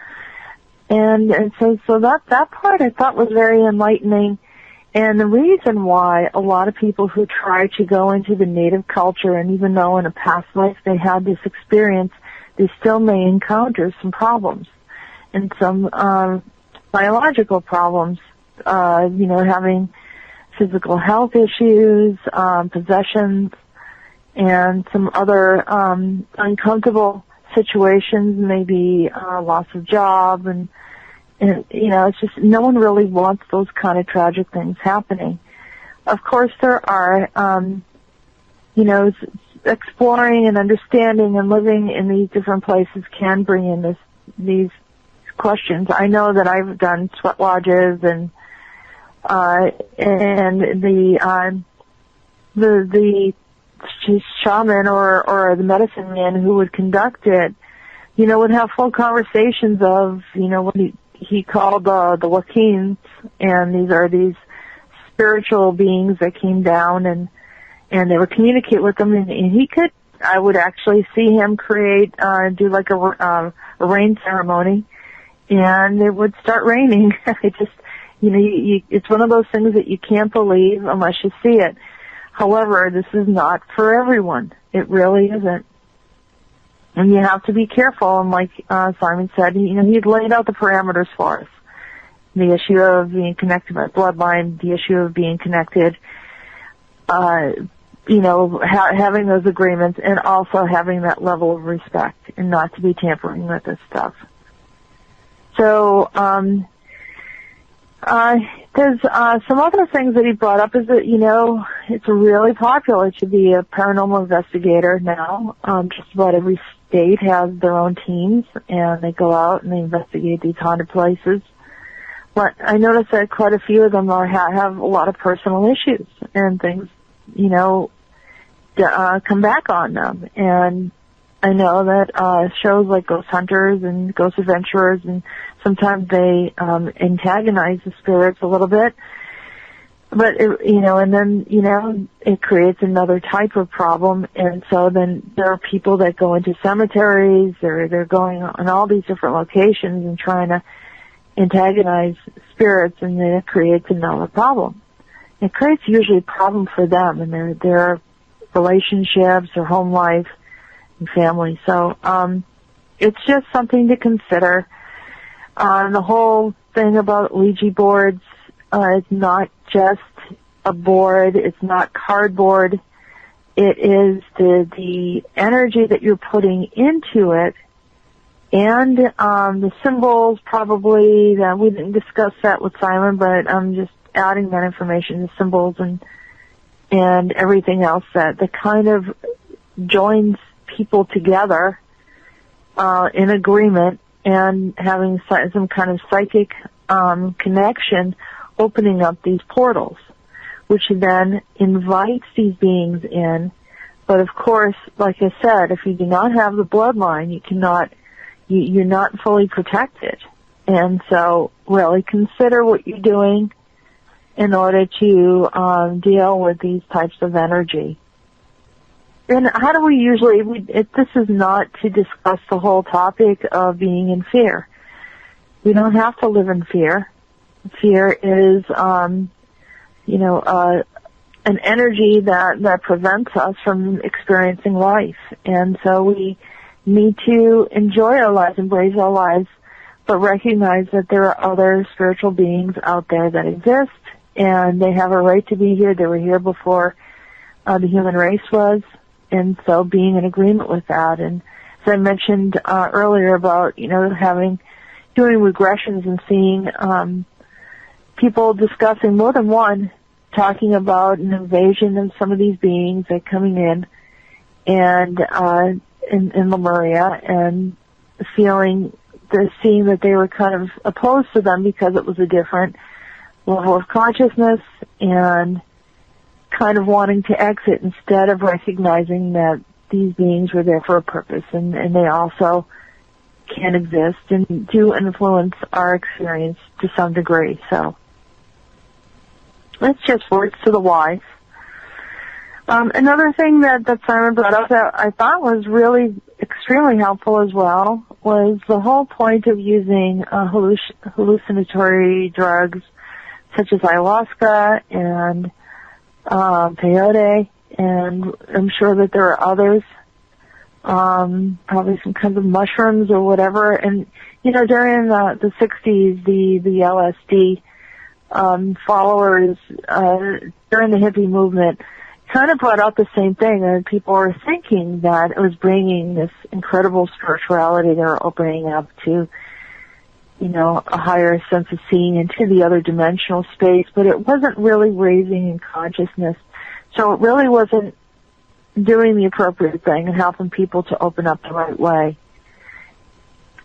And so that part I thought was very enlightening. And the reason why a lot of people who try to go into the native culture, and even though in a past life they had this experience, they still may encounter some problems and some biological problems, having physical health issues, possessions, and some other uncomfortable situations, maybe loss of job, and it's just no one really wants those kind of tragic things happening. Of course, there are, exploring and understanding and living in these different places can bring in these questions. I know that I've done sweat lodges and the shaman or the medicine man who would conduct it, would have full conversations of, what he called the Wakins, and these spiritual beings that came down and they would communicate with them, and I would actually see him do like a rain ceremony, and it would start raining. It just, it's one of those things that you can't believe unless you see it. However, this is not for everyone. It really isn't. And you have to be careful, and like Simon said, he'd laid out the parameters for us. The issue of being connected by bloodline, the issue of being connected, having those agreements, and also having that level of respect and not to be tampering with this stuff. So, there's some other things that he brought up is that, it's really popular to be a paranormal investigator now. Just about every state has their own teams, and they go out and they investigate these haunted places. But I noticed that quite a few of them have a lot of personal issues and things, come back on them. And I know that shows like Ghost Hunters and Ghost Adventurers, and sometimes they antagonize the spirits a little bit. But, and then, it creates another type of problem. And so then there are people that go into cemeteries, they're going on all these different locations and trying to antagonize spirits, and then it creates another problem. It creates usually a problem for them and their relationships, their home life, and family. So, it's just something to consider. The whole thing about Ouija boards, it's not just a board, it's not cardboard. It is the energy that you're putting into it, and the symbols probably, that we didn't discuss that with Simon, but I'm just adding that information, the symbols and everything else that kind of joins people together in agreement and having some kind of psychic connection, opening up these portals, which then invites these beings in. But of course, like I said, if you do not have the bloodline, you're not fully protected. And so really consider what you're doing in order to deal with these types of energy. And how do we usually, this is not to discuss the whole topic of being in fear. We don't have to live in fear. Fear is, an energy that prevents us from experiencing life. And so we need to enjoy our lives, embrace our lives, but recognize that there are other spiritual beings out there that exist, and they have a right to be here. They were here before the human race was. And so being in agreement with that. And as I mentioned earlier about, doing regressions and seeing people discussing, more than one, talking about an invasion of some of these beings that are coming in and in Lemuria, and seeing that they were kind of opposed to them because it was a different level of consciousness, and kind of wanting to exit instead of recognizing that these beings were there for a purpose, and they also can exist and do influence our experience to some degree. So that's just words to the wise. Another thing that Simon brought up that I thought was really extremely helpful as well was the whole point of using hallucinatory drugs such as ayahuasca and peyote, and I'm sure that there are others. probably some kinds of mushrooms or whatever. And, during the 60s, the LSD followers during the hippie movement kind of brought out the same thing, and people were thinking that it was bringing this incredible spirituality. They were opening up to, a higher sense of seeing into the other dimensional space, but it wasn't really raising in consciousness. So it really wasn't doing the appropriate thing and helping people to open up the right way.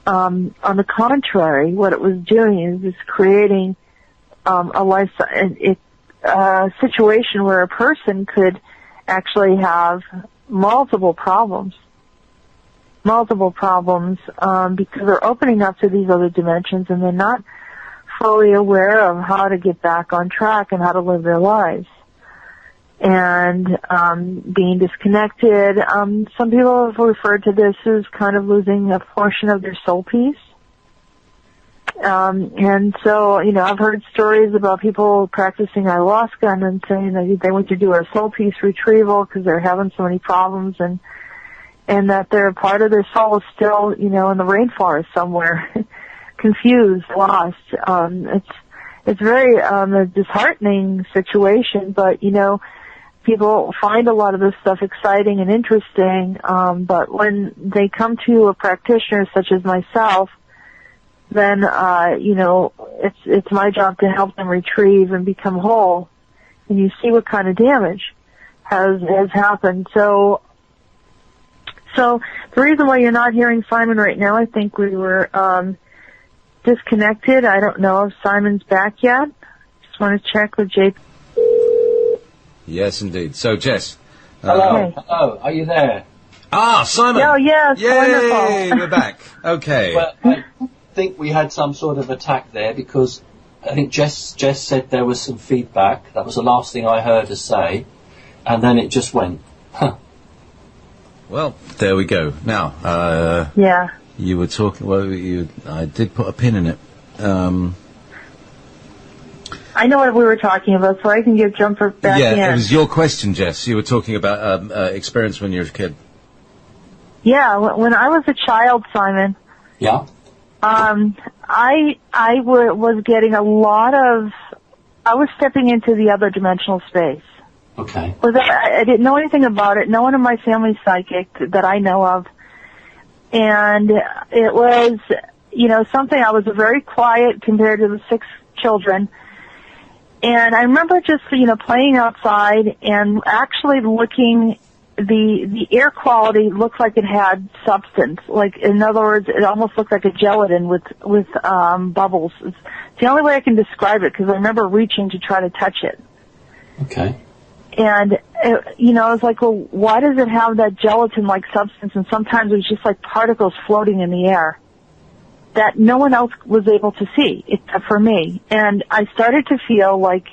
On the contrary, what it was doing is just creating a situation where a person could actually have multiple problems because they're opening up to these other dimensions and they're not fully aware of how to get back on track and how to live their lives. And being disconnected. Some people have referred to this as kind of losing a portion of their soul piece. And so, I've heard stories about people practicing ayahuasca and then saying that they went to do a soul piece retrieval because they're having so many problems and that their part of their soul is still, in the rainforest somewhere, confused, lost. It's very a disheartening situation, but, people find a lot of this stuff exciting and interesting, but when they come to a practitioner such as myself, then, it's my job to help them retrieve and become whole. And you see what kind of damage has happened. So the reason why you're not hearing Simon right now, I think we were, disconnected. I don't know if Simon's back yet. Just want to check with JayPee. Yes, indeed. So, Jess. Hello. Hello. Are you there? Ah, Simon. Oh, yes. Yay, Wonderful. we're back. Okay. Well, I think we had some sort of attack there because I think Jess said there was some feedback. That was the last thing I heard her say. And then it just went, huh. Well, there we go. Now, yeah. You were talking, I did put a pin in it. I know what we were talking about, so I can jump back in. Yeah, it was your question, Jess. You were talking about experience when you were a kid. Yeah, when I was a child, Simon. Yeah. I was getting a lot of. I was stepping into the other dimensional space. Okay. I didn't know anything about it. No one in my family's psychic that I know of, and it was, something. I was very quiet compared to the 6 children. And I remember just, playing outside and actually looking, the air quality looked like it had substance. Like, in other words, it almost looked like a gelatin with bubbles. It's the only way I can describe it because I remember reaching to try to touch it. Okay. And, I was like, well, why does it have that gelatin-like substance? And sometimes it was just like particles floating in the air that no one else was able to see except for me. And I started to feel like,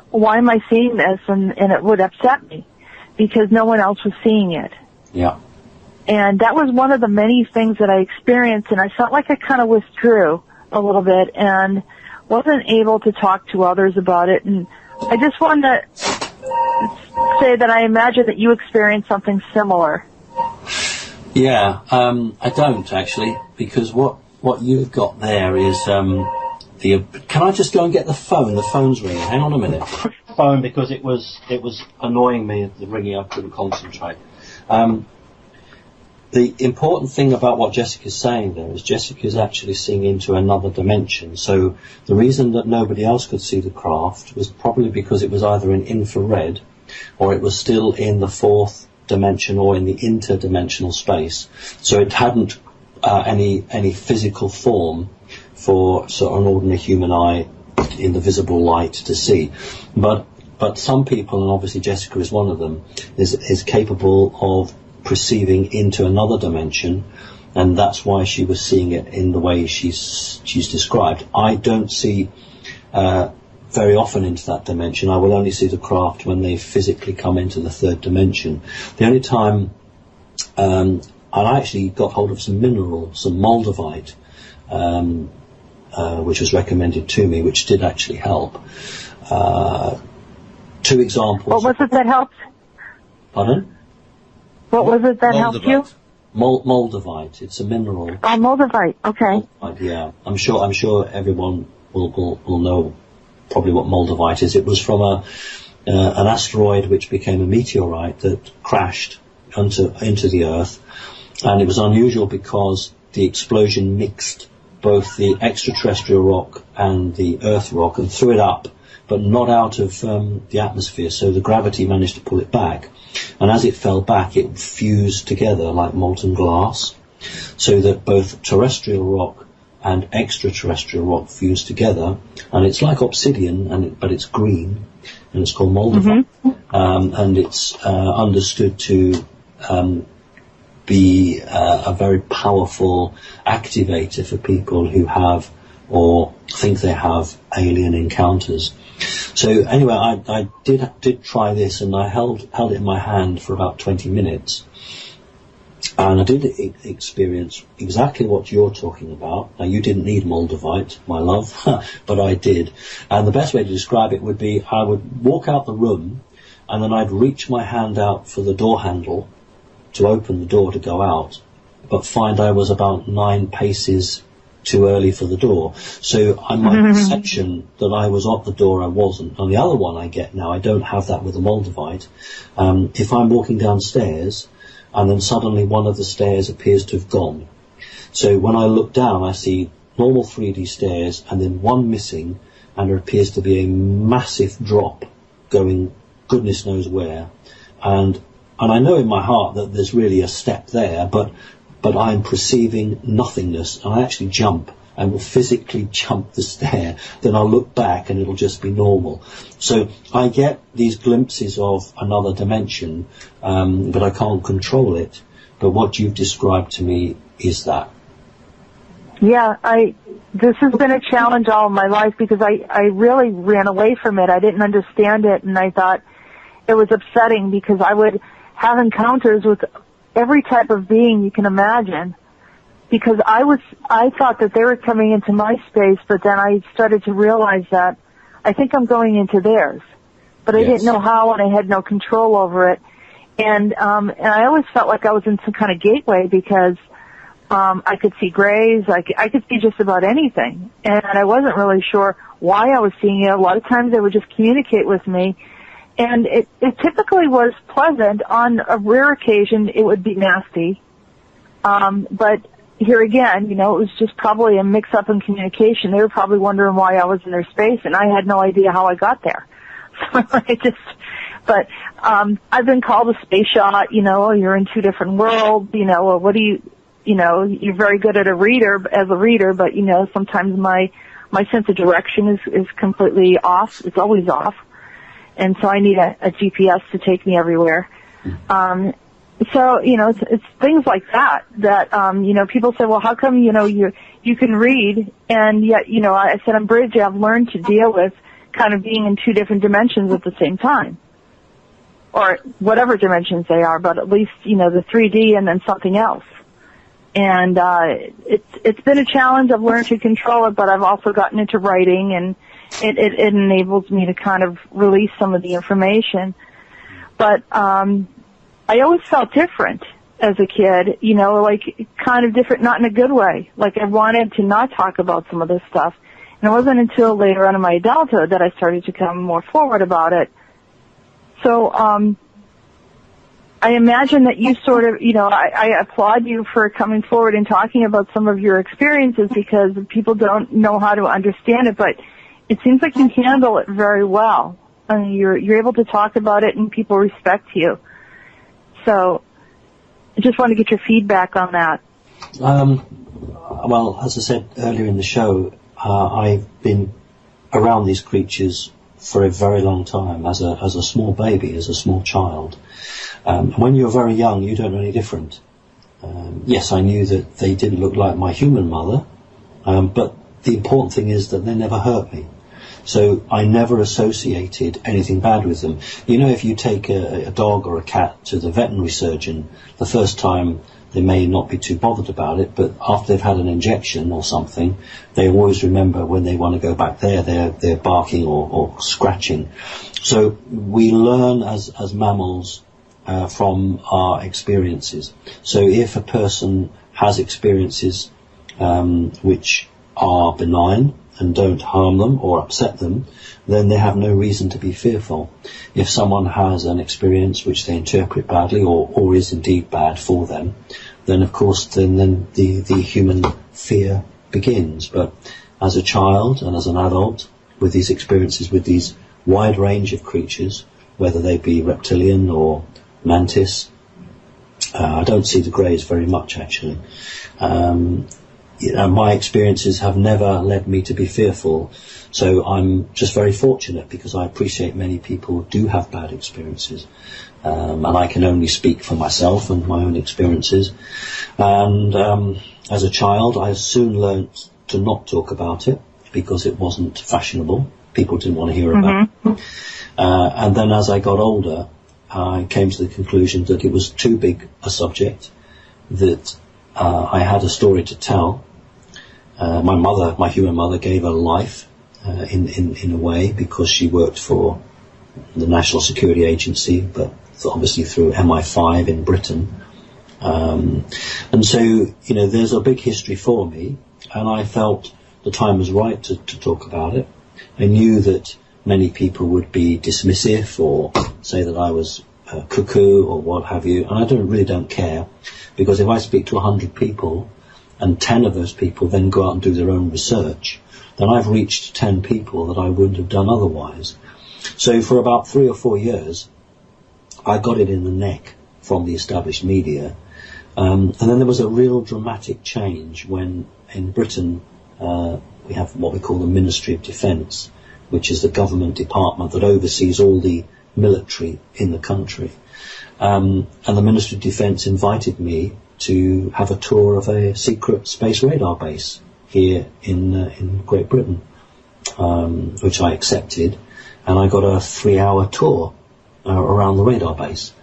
why am I seeing this? And it would upset me because no one else was seeing it. Yeah. And that was one of the many things that I experienced, and I felt like I kind of withdrew a little bit and wasn't able to talk to others about it. And I just wanted to say that I imagine that you experienced something similar. Yeah, I don't actually, because what you've got there is can I just go and get the phone? The phone's ringing. Hang on a minute. Phone, because it was annoying me, the ringing. I couldn't concentrate. The important thing about what Jessica's saying there is Jessica's actually seeing into another dimension. So the reason that nobody else could see the craft was probably because it was either in infrared or it was still in the 4th dimension or in the interdimensional space, so it hadn't any physical form for sort of an ordinary human eye in the visible light to see. But some people, and obviously Jessica is one of them, is capable of perceiving into another dimension, and that's why she was seeing it in the way she's described. I don't see very often into that dimension. I will only see the craft when they physically come into the 3rd dimension. The only time, and I actually got hold of some mineral, some Moldavite, which was recommended to me, which did actually help. 2 examples. What was it that helped? Pardon? What was it that helped you? Moldavite. It's a mineral. Oh, Moldavite. Okay. Moldavite, yeah. I'm sure everyone will know probably what Moldavite is. It was from an asteroid which became a meteorite that crashed into the Earth, and it was unusual because the explosion mixed both the extraterrestrial rock and the Earth rock and threw it up, but not out of the atmosphere, so the gravity managed to pull it back. And as it fell back, it fused together like molten glass, so that both terrestrial rock and extraterrestrial rock fused together, and it's like obsidian, but it's green, and it's called Moldavite, and it's understood to be a very powerful activator for people who have or think they have alien encounters. So anyway, I did try this, and I held it in my hand for about 20 minutes, and I did experience exactly what you're talking about. Now, you didn't need Moldavite, my love, but I did. And the best way to describe it would be I would walk out the room, and then I'd reach my hand out for the door handle to open the door to go out, but find I was about 9 paces too early for the door. So my perception that I was at the door, I wasn't. On the other one I get now, I don't have that with the Moldavite. If I'm walking downstairs, and then suddenly one of the stairs appears to have gone. So when I look down, I see normal 3D stairs, and then one missing, and there appears to be a massive drop going goodness knows where. And I know in my heart that there's really a step there, but I'm perceiving nothingness, and I actually jump and will physically jump the stair. Then I'll look back and it'll just be normal. So I get these glimpses of another dimension, but I can't control it. But what you've described to me is that. Yeah, this has been a challenge all of my life because I really ran away from it. I didn't understand it, and I thought it was upsetting because I would have encounters with every type of being you can imagine, because I thought that they were coming into my space, but then I started to realize that I think I'm going into theirs, but I didn't know how, and I had no control over it, and I always felt like I was in some kind of gateway because I could see grays, I could see just about anything, and I wasn't really sure why I was seeing it. A lot of times they would just communicate with me. And it typically was pleasant. On a rare occasion, it would be nasty. But here again, it was just probably a mix-up in communication. They were probably wondering why I was in their space, and I had no idea how I got there. So I've been called a space shot, you're in 2 different worlds, or what do you're very good as a reader, but, sometimes my sense of direction is completely off. It's always off. And so I need a GPS to take me everywhere. So, it's things like that, people say, well, how come, you can read, and yet, I said, I'm bridge, I've learned to deal with kind of being in 2 different dimensions at the same time. Or whatever dimensions they are, but at least, the 3D and then something else. And, it's been a challenge. I've learned to control it, but I've also gotten into writing, and it enables me to kind of release some of the information. But I always felt different as a kid, like kind of different, not in a good way. Like I wanted to not talk about some of this stuff. And it wasn't until later on in my adulthood that I started to come more forward about it. So I imagine that you sort of, I applaud you for coming forward and talking about some of your experiences because people don't know how to understand it, but it seems like you handle it very well. I mean, you're able to talk about it and people respect you. So I just want to get your feedback on that. Well, as I said earlier in the show, I've been around these creatures for a very long time, as a small baby, as a small child. When you're very young, you don't know any different. Yes, I knew that they didn't look like my human mother, but the important thing is that they never hurt me. So I never associated anything bad with them. If you take a dog or a cat to the veterinary surgeon, the first time they may not be too bothered about it, but after they've had an injection or something, they always remember when they want to go back there, they're barking or scratching. So we learn as mammals from our experiences. So if a person has experiences which are benign and don't harm them or upset them, then they have no reason to be fearful. If someone has an experience which they interpret badly or is indeed bad for them, then of course then the human fear begins. But as a child and as an adult, with these experiences with these wide range of creatures, whether they be reptilian or mantis, I don't see the greys very much actually. My experiences have never led me to be fearful, so I'm just very fortunate, because I appreciate many people do have bad experiences, and I can only speak for myself and my own experiences. And as a child, I soon learnt to not talk about it because it wasn't fashionable. People didn't want to hear about it. And then as I got older, I came to the conclusion that it was too big a subject, that I had a story to tell. My human mother gave her life in a way, because she worked for the National Security Agency, but obviously through MI5 in Britain. And so, there's a big history for me, and I felt the time was right to talk about it. I knew that many people would be dismissive or say that I was cuckoo or what have you, and I really don't care, because if I speak to 100 people and 10 of those people then go out and do their own research, then I've reached 10 people that I wouldn't have done otherwise. So for about 3 or 4 years, I got it in the neck from the established media, and then there was a real dramatic change when in Britain we have what we call the Ministry of Defence, which is the government department that oversees all the military in the country. And the Ministry of Defence invited me to have a tour of a secret space radar base here in Great Britain, which I accepted, and I got a 3-hour tour around the radar base.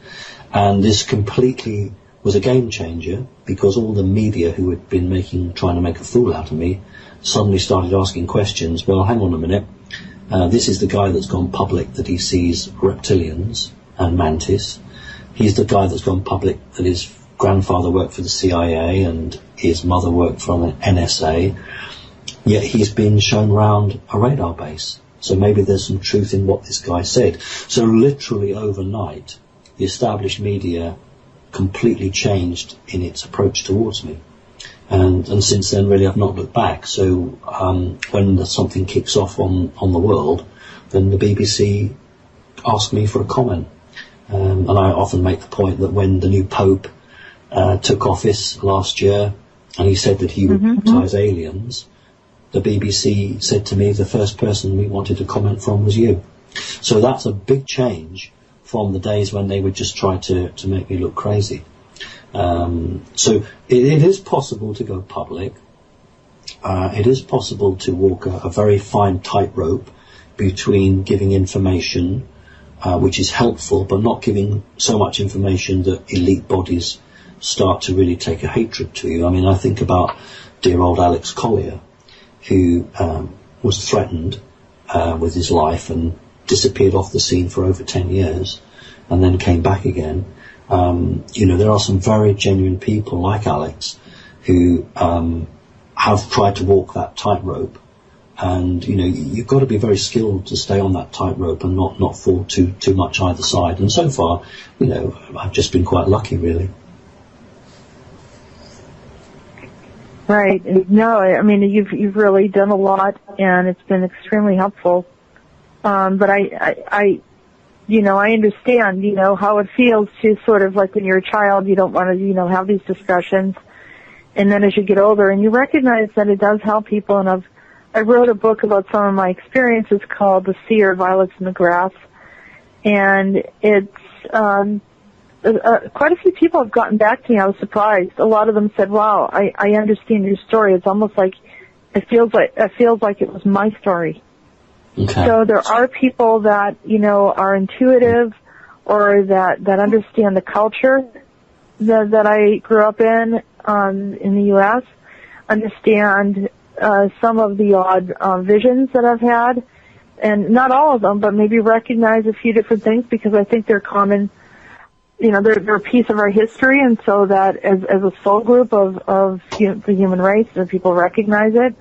And this completely was a game changer, because all the media who had been trying to make a fool out of me suddenly started asking questions. Well, hang on a minute. This is the guy that's gone public that he sees reptilians and mantis. He's the guy that's gone public that his grandfather worked for the CIA and his mother worked for the NSA. Yet he's been shown around a radar base. So maybe there's some truth in what this guy said. So literally overnight, the established media completely changed in its approach towards me. And since then, really, I've not looked back. So when something kicks off on the world, then the BBC ask me for a comment. And I often make the point that when the new Pope took office last year, and he said that he would baptise aliens, the BBC said to me the first person we wanted to comment from was you. So that's a big change from the days when they would just try to make me look crazy. So it is possible to go public. It is possible to walk a very fine tightrope between giving information which is helpful, but not giving so much information that elite bodies start to really take a hatred to you. I mean, I think about dear old Alex Collier, who was threatened with his life and disappeared off the scene for over 10 years and then came back again. There are some very genuine people like Alex who have tried to walk that tightrope, and you've got to be very skilled to stay on that tightrope and not fall too much either side. And so far, I've just been quite lucky, really. Right. No, I mean, you've really done a lot, and it's been extremely helpful. But I understand, how it feels to sort of like when you're a child, you don't want to, have these discussions. And then as you get older and you recognize that it does help people. And I wrote a book about some of my experiences called The Seer, Violets in the Grass. And it's, quite a few people have gotten back to me. I was surprised. A lot of them said, wow, I understand your story. It's almost like, it feels like it was my story. Okay. So there are people that, are intuitive or that understand the culture that I grew up in the U.S., understand some of the odd visions that I've had, and not all of them, but maybe recognize a few different things, because I think they're common they're a piece of our history, and so that as a soul group of the human race, that people recognize it.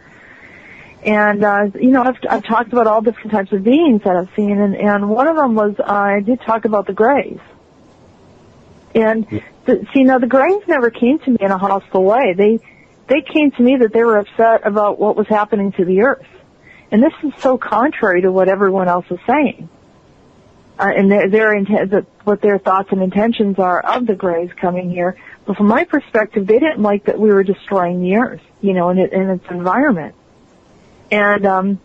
And, I've talked about all different types of beings that I've seen, and one of them was, I did talk about the Greys. And, the Greys never came to me in a hostile way. They came to me that they were upset about what was happening to the Earth. And this is so contrary to what everyone else is saying. And what their thoughts and intentions are of the Greys coming here. But from my perspective, they didn't like that we were destroying the Earth, in its environment. And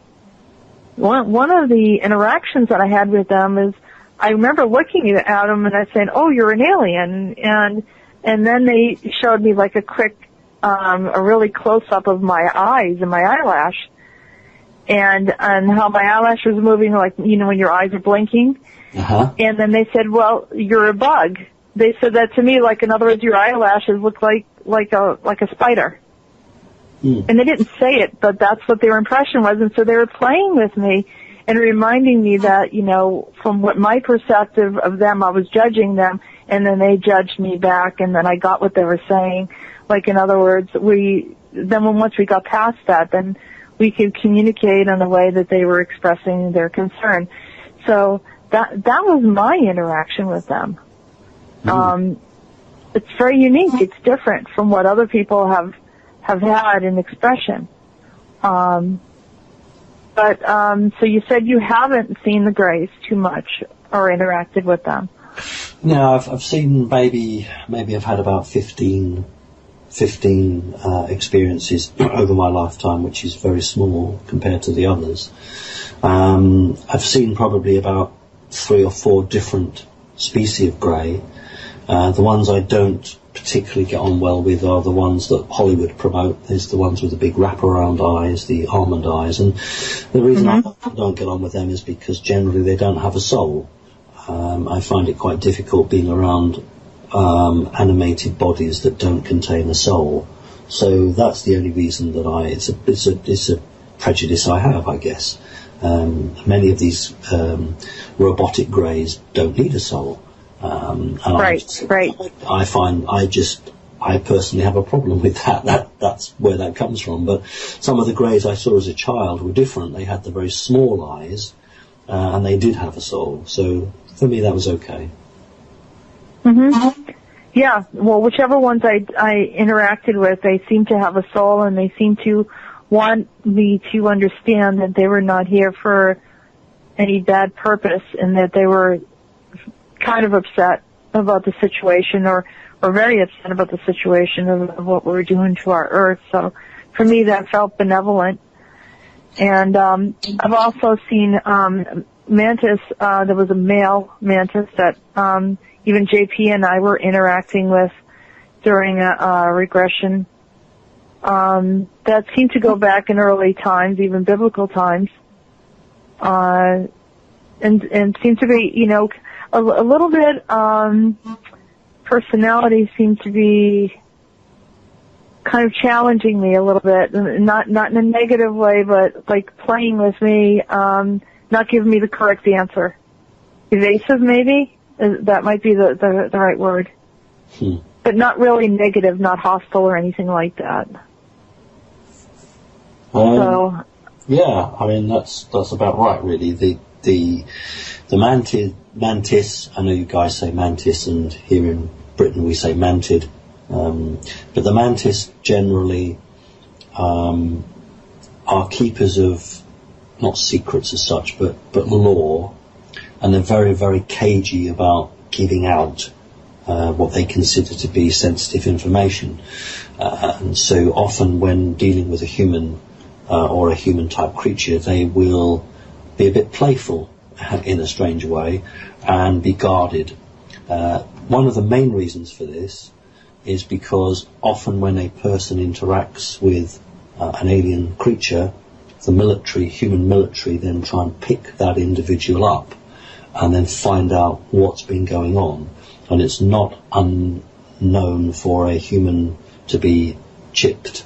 one of the interactions that I had with them is, I remember looking at them and I said, "Oh, you're an alien," and then they showed me like a quick, a really close up of my eyes and my eyelash, and how my eyelash was moving, like when your eyes are blinking. Uh-huh. And then they said, "Well, you're a bug." They said that to me, like, in other words, your eyelashes look like a spider. And they didn't say it, but that's what their impression was. And so they were playing with me and reminding me that, from what my perspective of them, I was judging them, and then they judged me back, and then I got what they were saying. Like, in other words, once we got past that, then we could communicate in a way that they were expressing their concern. So that was my interaction with them. It's very unique. It's different from what other people have had in expression. So you said you haven't seen the Greys too much or interacted with them. No, I've seen maybe I've had about 15 experiences over my lifetime, which is very small compared to the others. I've seen probably about 3 or 4 different species of Grey. The ones I don't particularly get on well with are the ones that Hollywood promote. There's the ones with the big wraparound eyes, the almond eyes, and the reason I don't get on with them is because generally they don't have a soul. I find it quite difficult being around animated bodies that don't contain a soul. So that's the only reason that it's a prejudice I have, I guess. Many of these robotic Greys don't need a soul. Right. I personally have a problem with that. That's where that comes from. But some of the Greys I saw as a child were different. They had the very small eyes, and they did have a soul. So for me, that was okay. Yeah. Well, whichever ones I interacted with, they seemed to have a soul, and they seemed to want me to understand that they were not here for any bad purpose, and that they were kind of upset about the situation, or very upset about the situation of what we were doing to our Earth. So for me, that felt benevolent. And I've also seen mantis. There was a male mantis that even JayPee and I were interacting with during a regression that seemed to go back in early times, even biblical times, and seemed to be, a little bit, personality seemed to be kind of challenging me a little bit, not in a negative way, but like playing with me, not giving me the correct answer. Evasive, maybe? That might be the right word. But not really negative, not hostile or anything like that. Yeah, I mean, that's about right, really. The mantis, I know you guys say mantis, and here in Britain we say mantid, but the mantis generally are keepers of, not secrets as such, but lore, and they're very, very cagey about giving out what they consider to be sensitive information. And so often when dealing with a human or a human-type creature, they will be a bit playful in a strange way and be guarded. One of the main reasons for this is because often when a person interacts with an alien creature, the human military then try and pick that individual up and then find out what's been going on. And it's not unknown for a human to be chipped,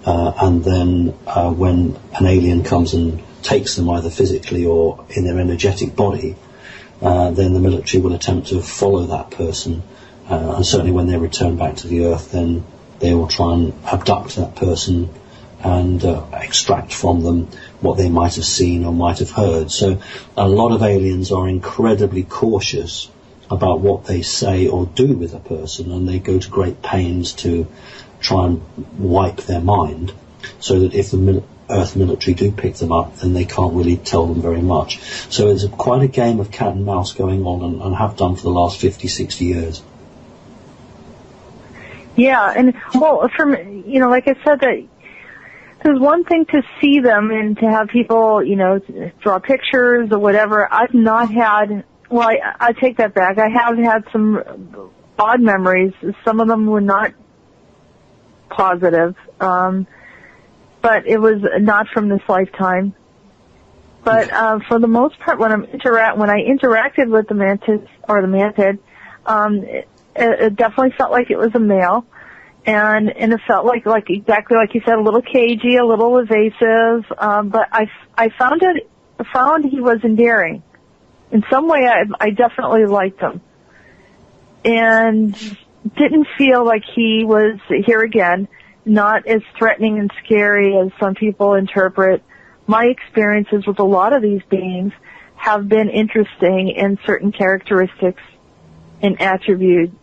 and then when an alien comes and takes them either physically or in their energetic body, then the military will attempt to follow that person, and certainly when they return back to the Earth, then they will try and abduct that person and extract from them what they might have seen or might have heard. So a lot of aliens are incredibly cautious about what they say or do with a person, and they go to great pains to try and wipe their mind, so that if the Earth military do pick them up, then they can't really tell them very much. So it's quite a game of cat and mouse going on, and have done for the last 50, 60 years. Yeah, and well, like I said, that there's one thing to see them and to have people, draw pictures or whatever. I've not had. Well, I take that back. I have had some odd memories. Some of them were not positive, but it was not from this lifetime. But for the most part, when I interacted with the mantis or the mantid, it definitely felt like it was a male, and it felt like exactly like you said, a little cagey, a little evasive. But I found he was endearing. In some way, I definitely liked him, and didn't feel like he was, here again, not as threatening and scary as some people interpret. My experiences with a lot of these beings have been interesting in certain characteristics and attributes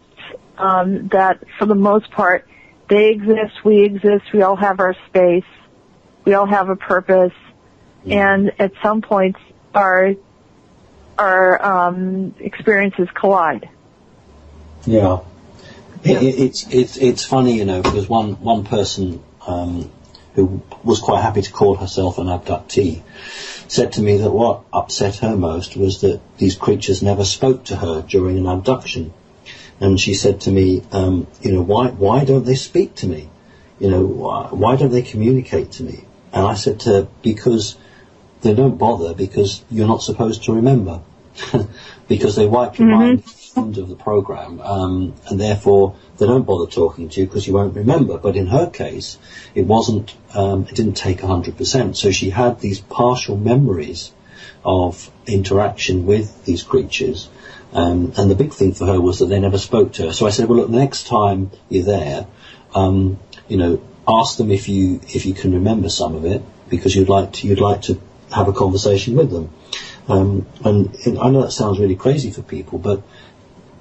that, for the most part, they exist, we all have our space, we all have a purpose, and at some points our experiences collide. Yeah. It's funny, because one person who was quite happy to call herself an abductee said to me that what upset her most was that these creatures never spoke to her during an abduction. And she said to me, why don't they speak to me? Why don't they communicate to me? And I said to her, because they don't bother, because you're not supposed to remember. Because they wipe your mind at the end of the program, and therefore they don't bother talking to you because you won't remember. But in her case, it didn't take 100%. So she had these partial memories of interaction with these creatures, and the big thing for her was that they never spoke to her. So I said, well, look, next time you're there, ask them if you can remember some of it, because you'd like to have a conversation with them. And I know that sounds really crazy for people, but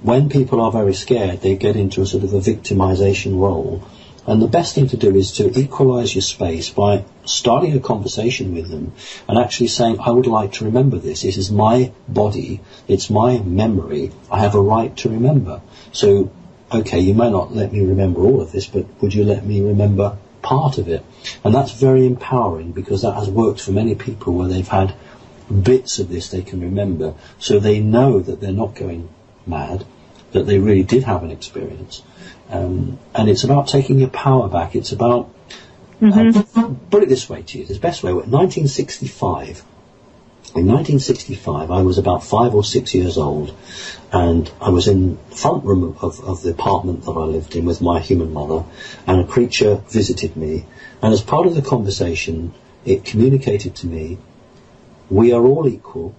when people are very scared, they get into a sort of a victimization role. And the best thing to do is to equalize your space by starting a conversation with them and actually saying, I would like to remember this. This is my body. It's my memory. I have a right to remember. So, okay, you may not let me remember all of this, but would you let me remember part of it? And that's very empowering, because that has worked for many people where they've had bits of this they can remember, so they know that they're not going mad, that they really did have an experience. And it's about taking your power back. It's about, put it this way to you, the best way, in 1965, I was about 5 or 6 years old, and I was in the front room of the apartment that I lived in with my human mother, and a creature visited me, and as part of the conversation, it communicated to me, we are all equal,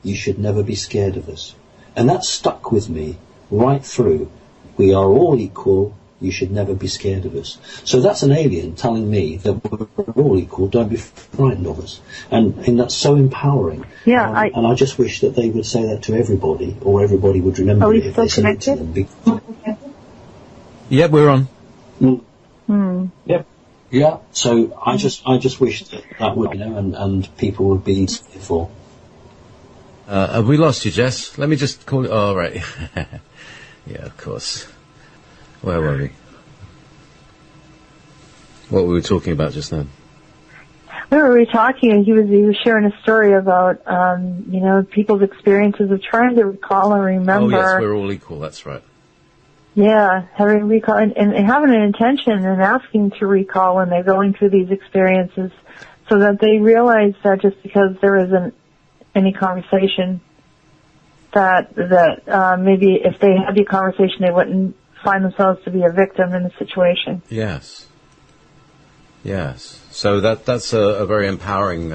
you should never be scared of us. And that stuck with me right through. We are all equal, you should never be scared of us. So that's an alien telling me that we're all equal, don't be frightened of us. And that's so empowering. Yeah, and I just wish that they would say that to everybody, or everybody would remember it if they said it to them. Yeah, we're on. Yep. Yeah, so I just wish that would, and people would be for. Have we lost you, Jess? Let me just call it. Oh, right. Yeah, of course. Where were we? What were we talking about just then? Where were we talking? He was sharing a story about, people's experiences of trying to recall and remember. Oh, yes, we're all equal. That's right. Yeah, having recall and having an intention and asking to recall when they're going through these experiences, so that they realize that just because there isn't any conversation, that maybe if they had the conversation, they wouldn't find themselves to be a victim in the situation. Yes. So that's a very empowering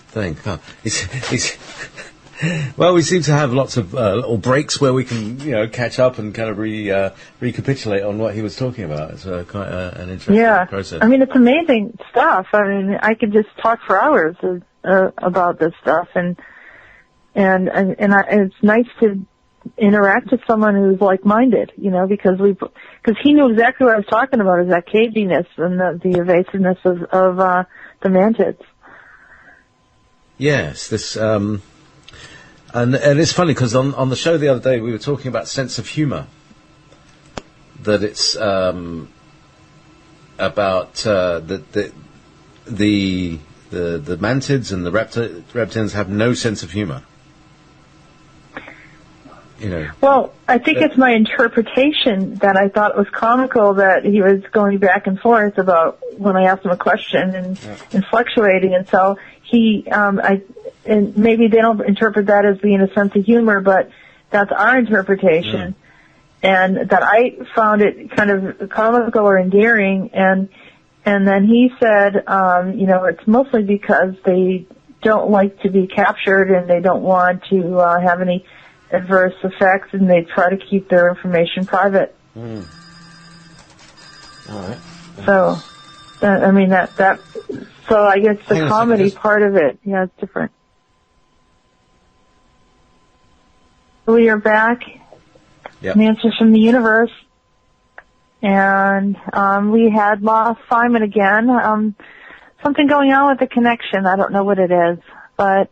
thing. Huh? Well, we seem to have lots of little breaks where we can, catch up and kind of recapitulate on what he was talking about. It's quite an interesting process. I mean, it's amazing stuff. I mean, I could just talk for hours about this stuff, and it's nice to interact with someone who's like-minded, because he knew exactly what I was talking about, is that caginess and the evasiveness of the mantids. Yes, this, and it's funny because on the show the other day we were talking about sense of humour. That it's about the mantids and the reptilians have no sense of humour. Well, I think it's my interpretation that I thought it was comical that he was going back and forth about when I asked him a question and fluctuating, and so and maybe they don't interpret that as being a sense of humor, but that's our interpretation, and that I found it kind of comical or endearing, and then he said, it's mostly because they don't like to be captured and they don't want to have any adverse effects, and they try to keep their information private. All right. So, I mean, so I guess the comedy part of it, it's different. We are back. Yep. An answer from the universe. And we had lost Simon again. Something going on with the connection. I don't know what it is, but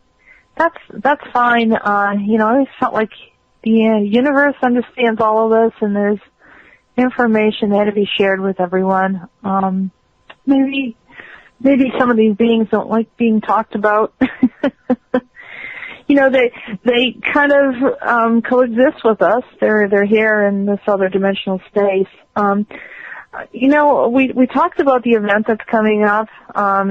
that's fine. I always felt like the universe understands all of this, and there's information there to be shared with everyone. Maybe some of these beings don't like being talked about. They kind of coexist with us. They're here in this other dimensional space. We talked about the event that's coming up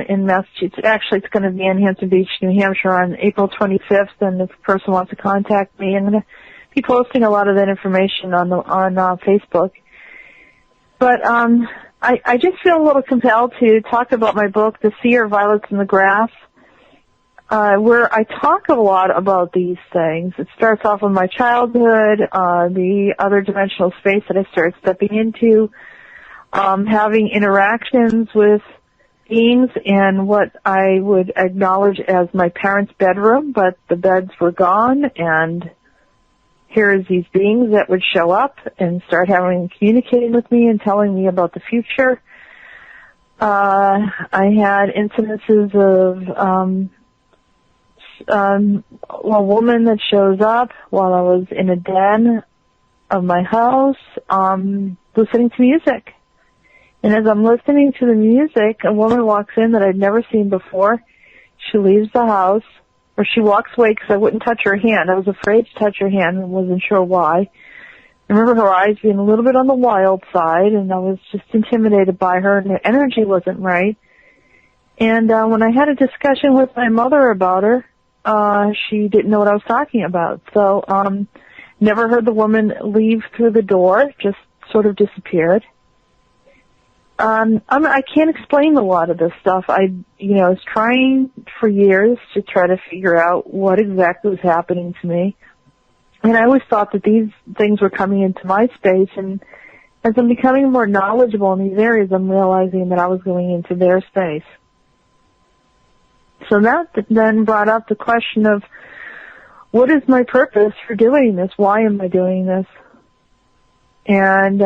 in Massachusetts. Actually, it's going to be in Hampton Beach, New Hampshire on April 25th, and if a person wants to contact me, I'm going to be posting a lot of that information on Facebook. But I just feel a little compelled to talk about my book, The Seer, Violets in the Grass, where I talk a lot about these things. It starts off with my childhood, the other dimensional space that I started stepping into, having interactions with beings in what I would acknowledge as my parents' bedroom, but the beds were gone, and here's these beings that would show up and start communicating with me and telling me about the future. I had incidences of a woman that shows up while I was in a den of my house, listening to music. And as I'm listening to the music, a woman walks in that I'd never seen before. She leaves the house, or she walks away because I wouldn't touch her hand. I was afraid to touch her hand and wasn't sure why. I remember her eyes being a little bit on the wild side, and I was just intimidated by her, and her energy wasn't right. And when I had a discussion with my mother about her, she didn't know what I was talking about. So never heard the woman leave through the door, just sort of disappeared. I can't explain a lot of this stuff. I was trying for years to try to figure out what exactly was happening to me. And I always thought that these things were coming into my space, and as I'm becoming more knowledgeable in these areas, I'm realizing that I was going into their space. So that then brought up the question of, what is my purpose for doing this? Why am I doing this? And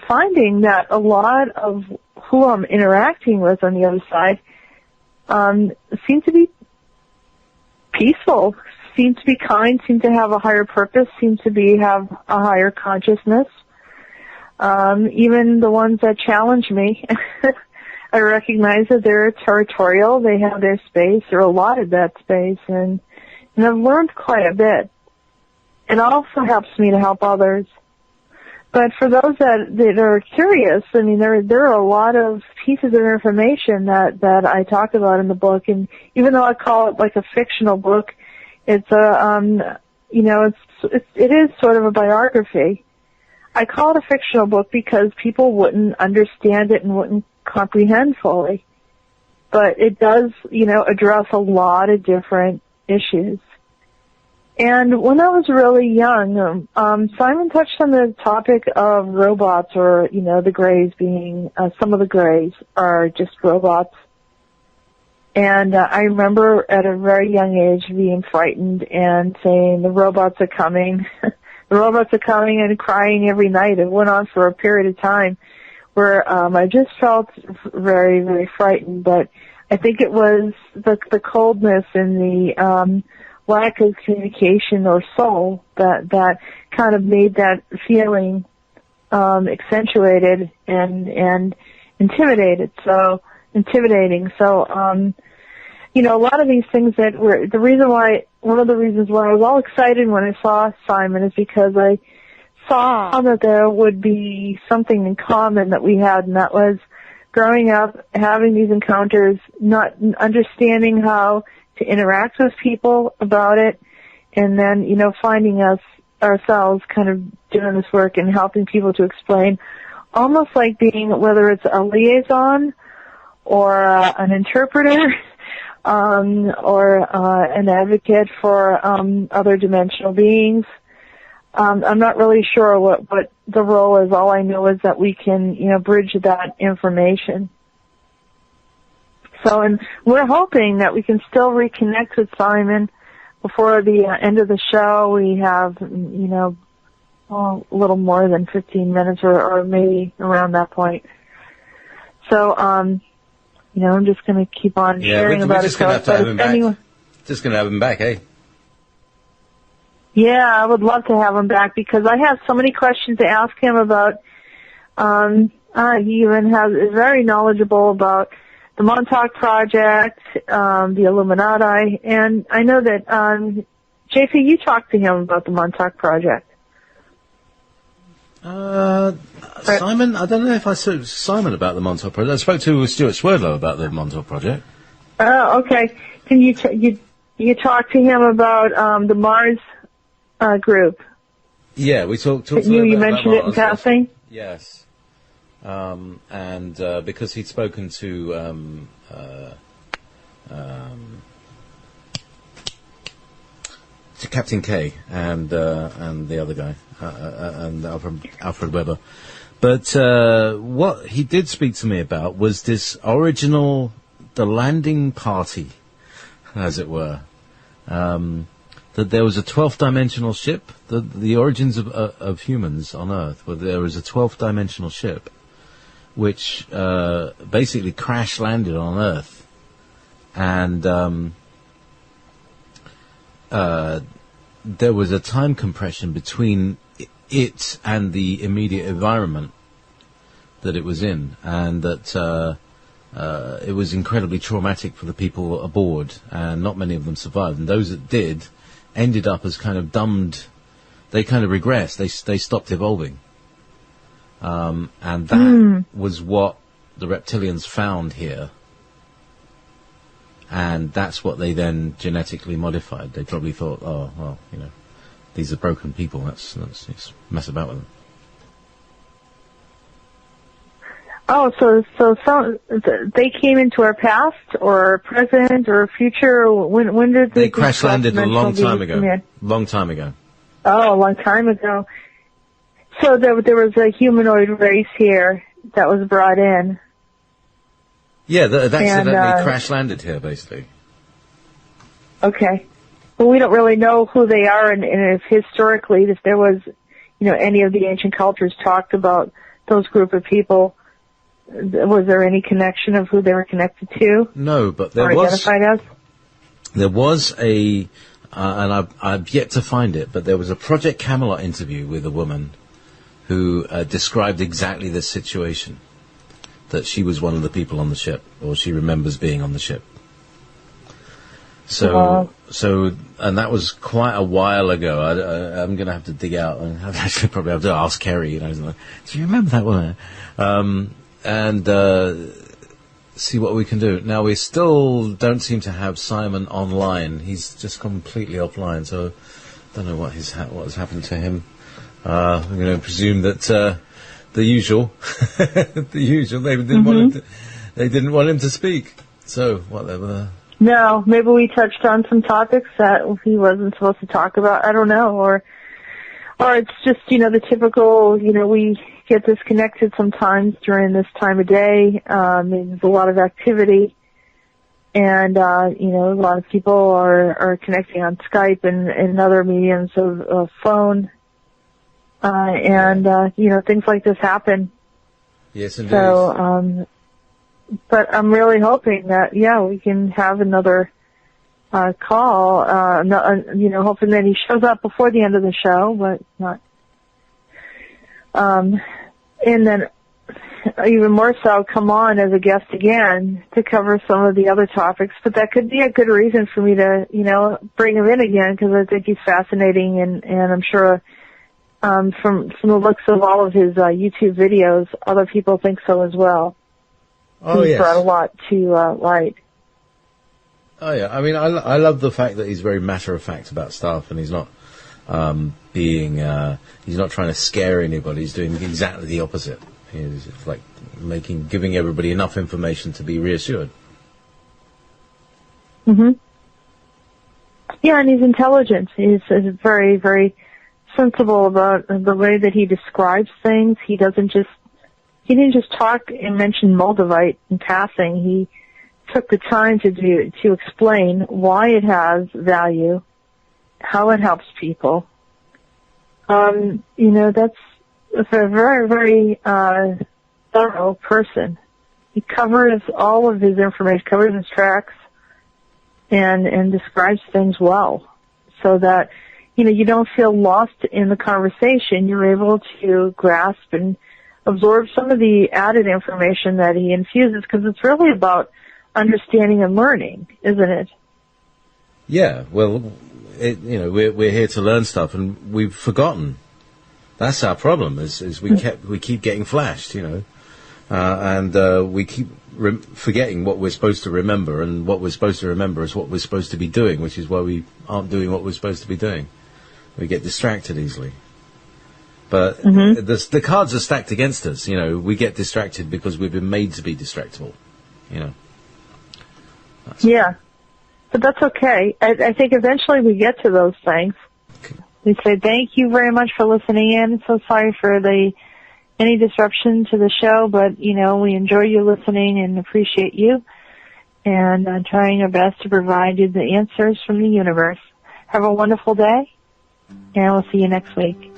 finding that a lot of who I'm interacting with on the other side seem to be peaceful, seem to be kind, seem to have a higher purpose, seem to have a higher consciousness. Even the ones that challenge me, I recognize that they're territorial, they have their space, they're allotted that space, and I've learned quite a bit. It also helps me to help others. But for those that are curious, I mean, there are a lot of pieces of information that I talk about in the book, and even though I call it like a fictional book, it's it is sort of a biography. I call it a fictional book because people wouldn't understand it and wouldn't comprehend fully. But it does, address a lot of different issues. And when I was really young, Simon touched on the topic of robots, or, the Greys being, some of the Greys are just robots. And I remember at a very young age being frightened and saying, the robots are coming. The robots are coming, and crying every night. It went on for a period of time where I just felt very, very frightened. But I think it was the coldness and the lack of communication or soul that kind of made that feeling accentuated and intimidating. So a lot of these things that were one of the reasons why I was all excited when I saw Simon is because I saw that there would be something in common that we had, and that was growing up, having these encounters, not understanding how to interact with people about it, and then, finding ourselves kind of doing this work and helping people to explain, almost like being, whether it's a liaison or an interpreter, or an advocate for other dimensional beings. I'm not really sure what the role is. All I know is that we can, bridge that information. So, and we're hoping that we can still reconnect with Simon before the end of the show. We have, a little more than 15 minutes or maybe around that point. So, I'm just going to keep on sharing about it. We're just going to have him back. Just going to have him back, eh? Yeah, I would love to have him back because I have so many questions to ask him about. He even is very knowledgeable about the Montauk Project, the Illuminati, and I know that JayPee, you talked to him about the Montauk Project. Simon, I don't know if I spoke to Simon about the Montauk Project. I spoke to Stuart Swerdlow about the Montauk Project. Oh, okay. Can you talk to him about the Mars group? Yeah, we talked you mentioned it in passing? Yes. And because he'd spoken to Captain K and the other guy, and Alfred Weber. But what he did speak to me about was this the landing party, as it were. That there was a 12th dimensional ship, the origins of humans on Earth, where there was a 12th dimensional ship, which basically crash landed on Earth, and there was a time compression between it and the immediate environment that it was in, and that it was incredibly traumatic for the people aboard, and not many of them survived, and those that did ended up as kind of dumbed. They kind of regressed. They stopped evolving, and that was what the reptilians found here. And that's what they then genetically modified. They probably thought, oh, well, these are broken people. Let's mess about with them. Oh, so they came into our past or present or future? When did they crash landed a long time ago? Long time ago. Oh, a long time ago. So there was a humanoid race here that was brought in. Yeah, that accidentally crash landed here, basically. Okay. Well, we don't really know who they are, and if historically, if there was, any of the ancient cultures talked about those group of people, was there any connection of who they were connected to? No, but there or was. Identified as? There was and I've yet to find it, but there was a Project Camelot interview with a woman who described exactly this situation. That she was one of the people on the ship, or she remembers being on the ship. So, and that was quite a while ago. I'm going to have to dig out, and actually probably have to ask Kerry. Do you remember that one? And see what we can do. Now we still don't seem to have Simon online. He's just completely offline. So, I don't know what has happened to him. I'm going to presume that. The usual. They didn't want him to speak. So whatever. No, maybe we touched on some topics that he wasn't supposed to talk about. I don't know, or it's just, the typical, we get disconnected sometimes during this time of day. There's a lot of activity, and a lot of people are connecting on Skype and other mediums of phone, things like this happen. Yes, indeed. So, but I'm really hoping that, we can have another call, hoping that he shows up before the end of the show, but not. And then even more so, come on as a guest again to cover some of the other topics. But that could be a good reason for me to, bring him in again, because I think he's fascinating, and I'm sure from the looks of all of his YouTube videos, other people think so as well. Oh, he's yes. brought a lot to light. Oh, yeah. I mean, I love the fact that he's very matter-of-fact about stuff, and he's not he's not trying to scare anybody. He's doing exactly the opposite. He's like giving everybody enough information to be reassured. Mm-hmm. Yeah, and he's intelligent. He's very, very sensible about the way that he describes things. He didn't just talk and mention Moldavite in passing. He took the time to explain why it has value, how it helps people. That's a very, very thorough person. He covers all of his information, covers his tracks, and describes things well, so that you don't feel lost in the conversation. You're able to grasp and absorb some of the added information that he infuses, because it's really about understanding and learning, isn't it? Yeah, well, we're here to learn stuff, and we've forgotten. That's our problem. Is we keep getting flashed, and we keep forgetting what we're supposed to remember, and what we're supposed to remember is what we're supposed to be doing, which is why we aren't doing what we're supposed to be doing. We get distracted easily. But the cards are stacked against us. We get distracted because we've been made to be distractible. Yeah, but that's okay. I think eventually we get to those things. Okay. We say thank you very much for listening in. So sorry for any disruption to the show, but we enjoy you listening and appreciate you, and trying our best to provide you the answers from the universe. Have a wonderful day, and we'll see you next week.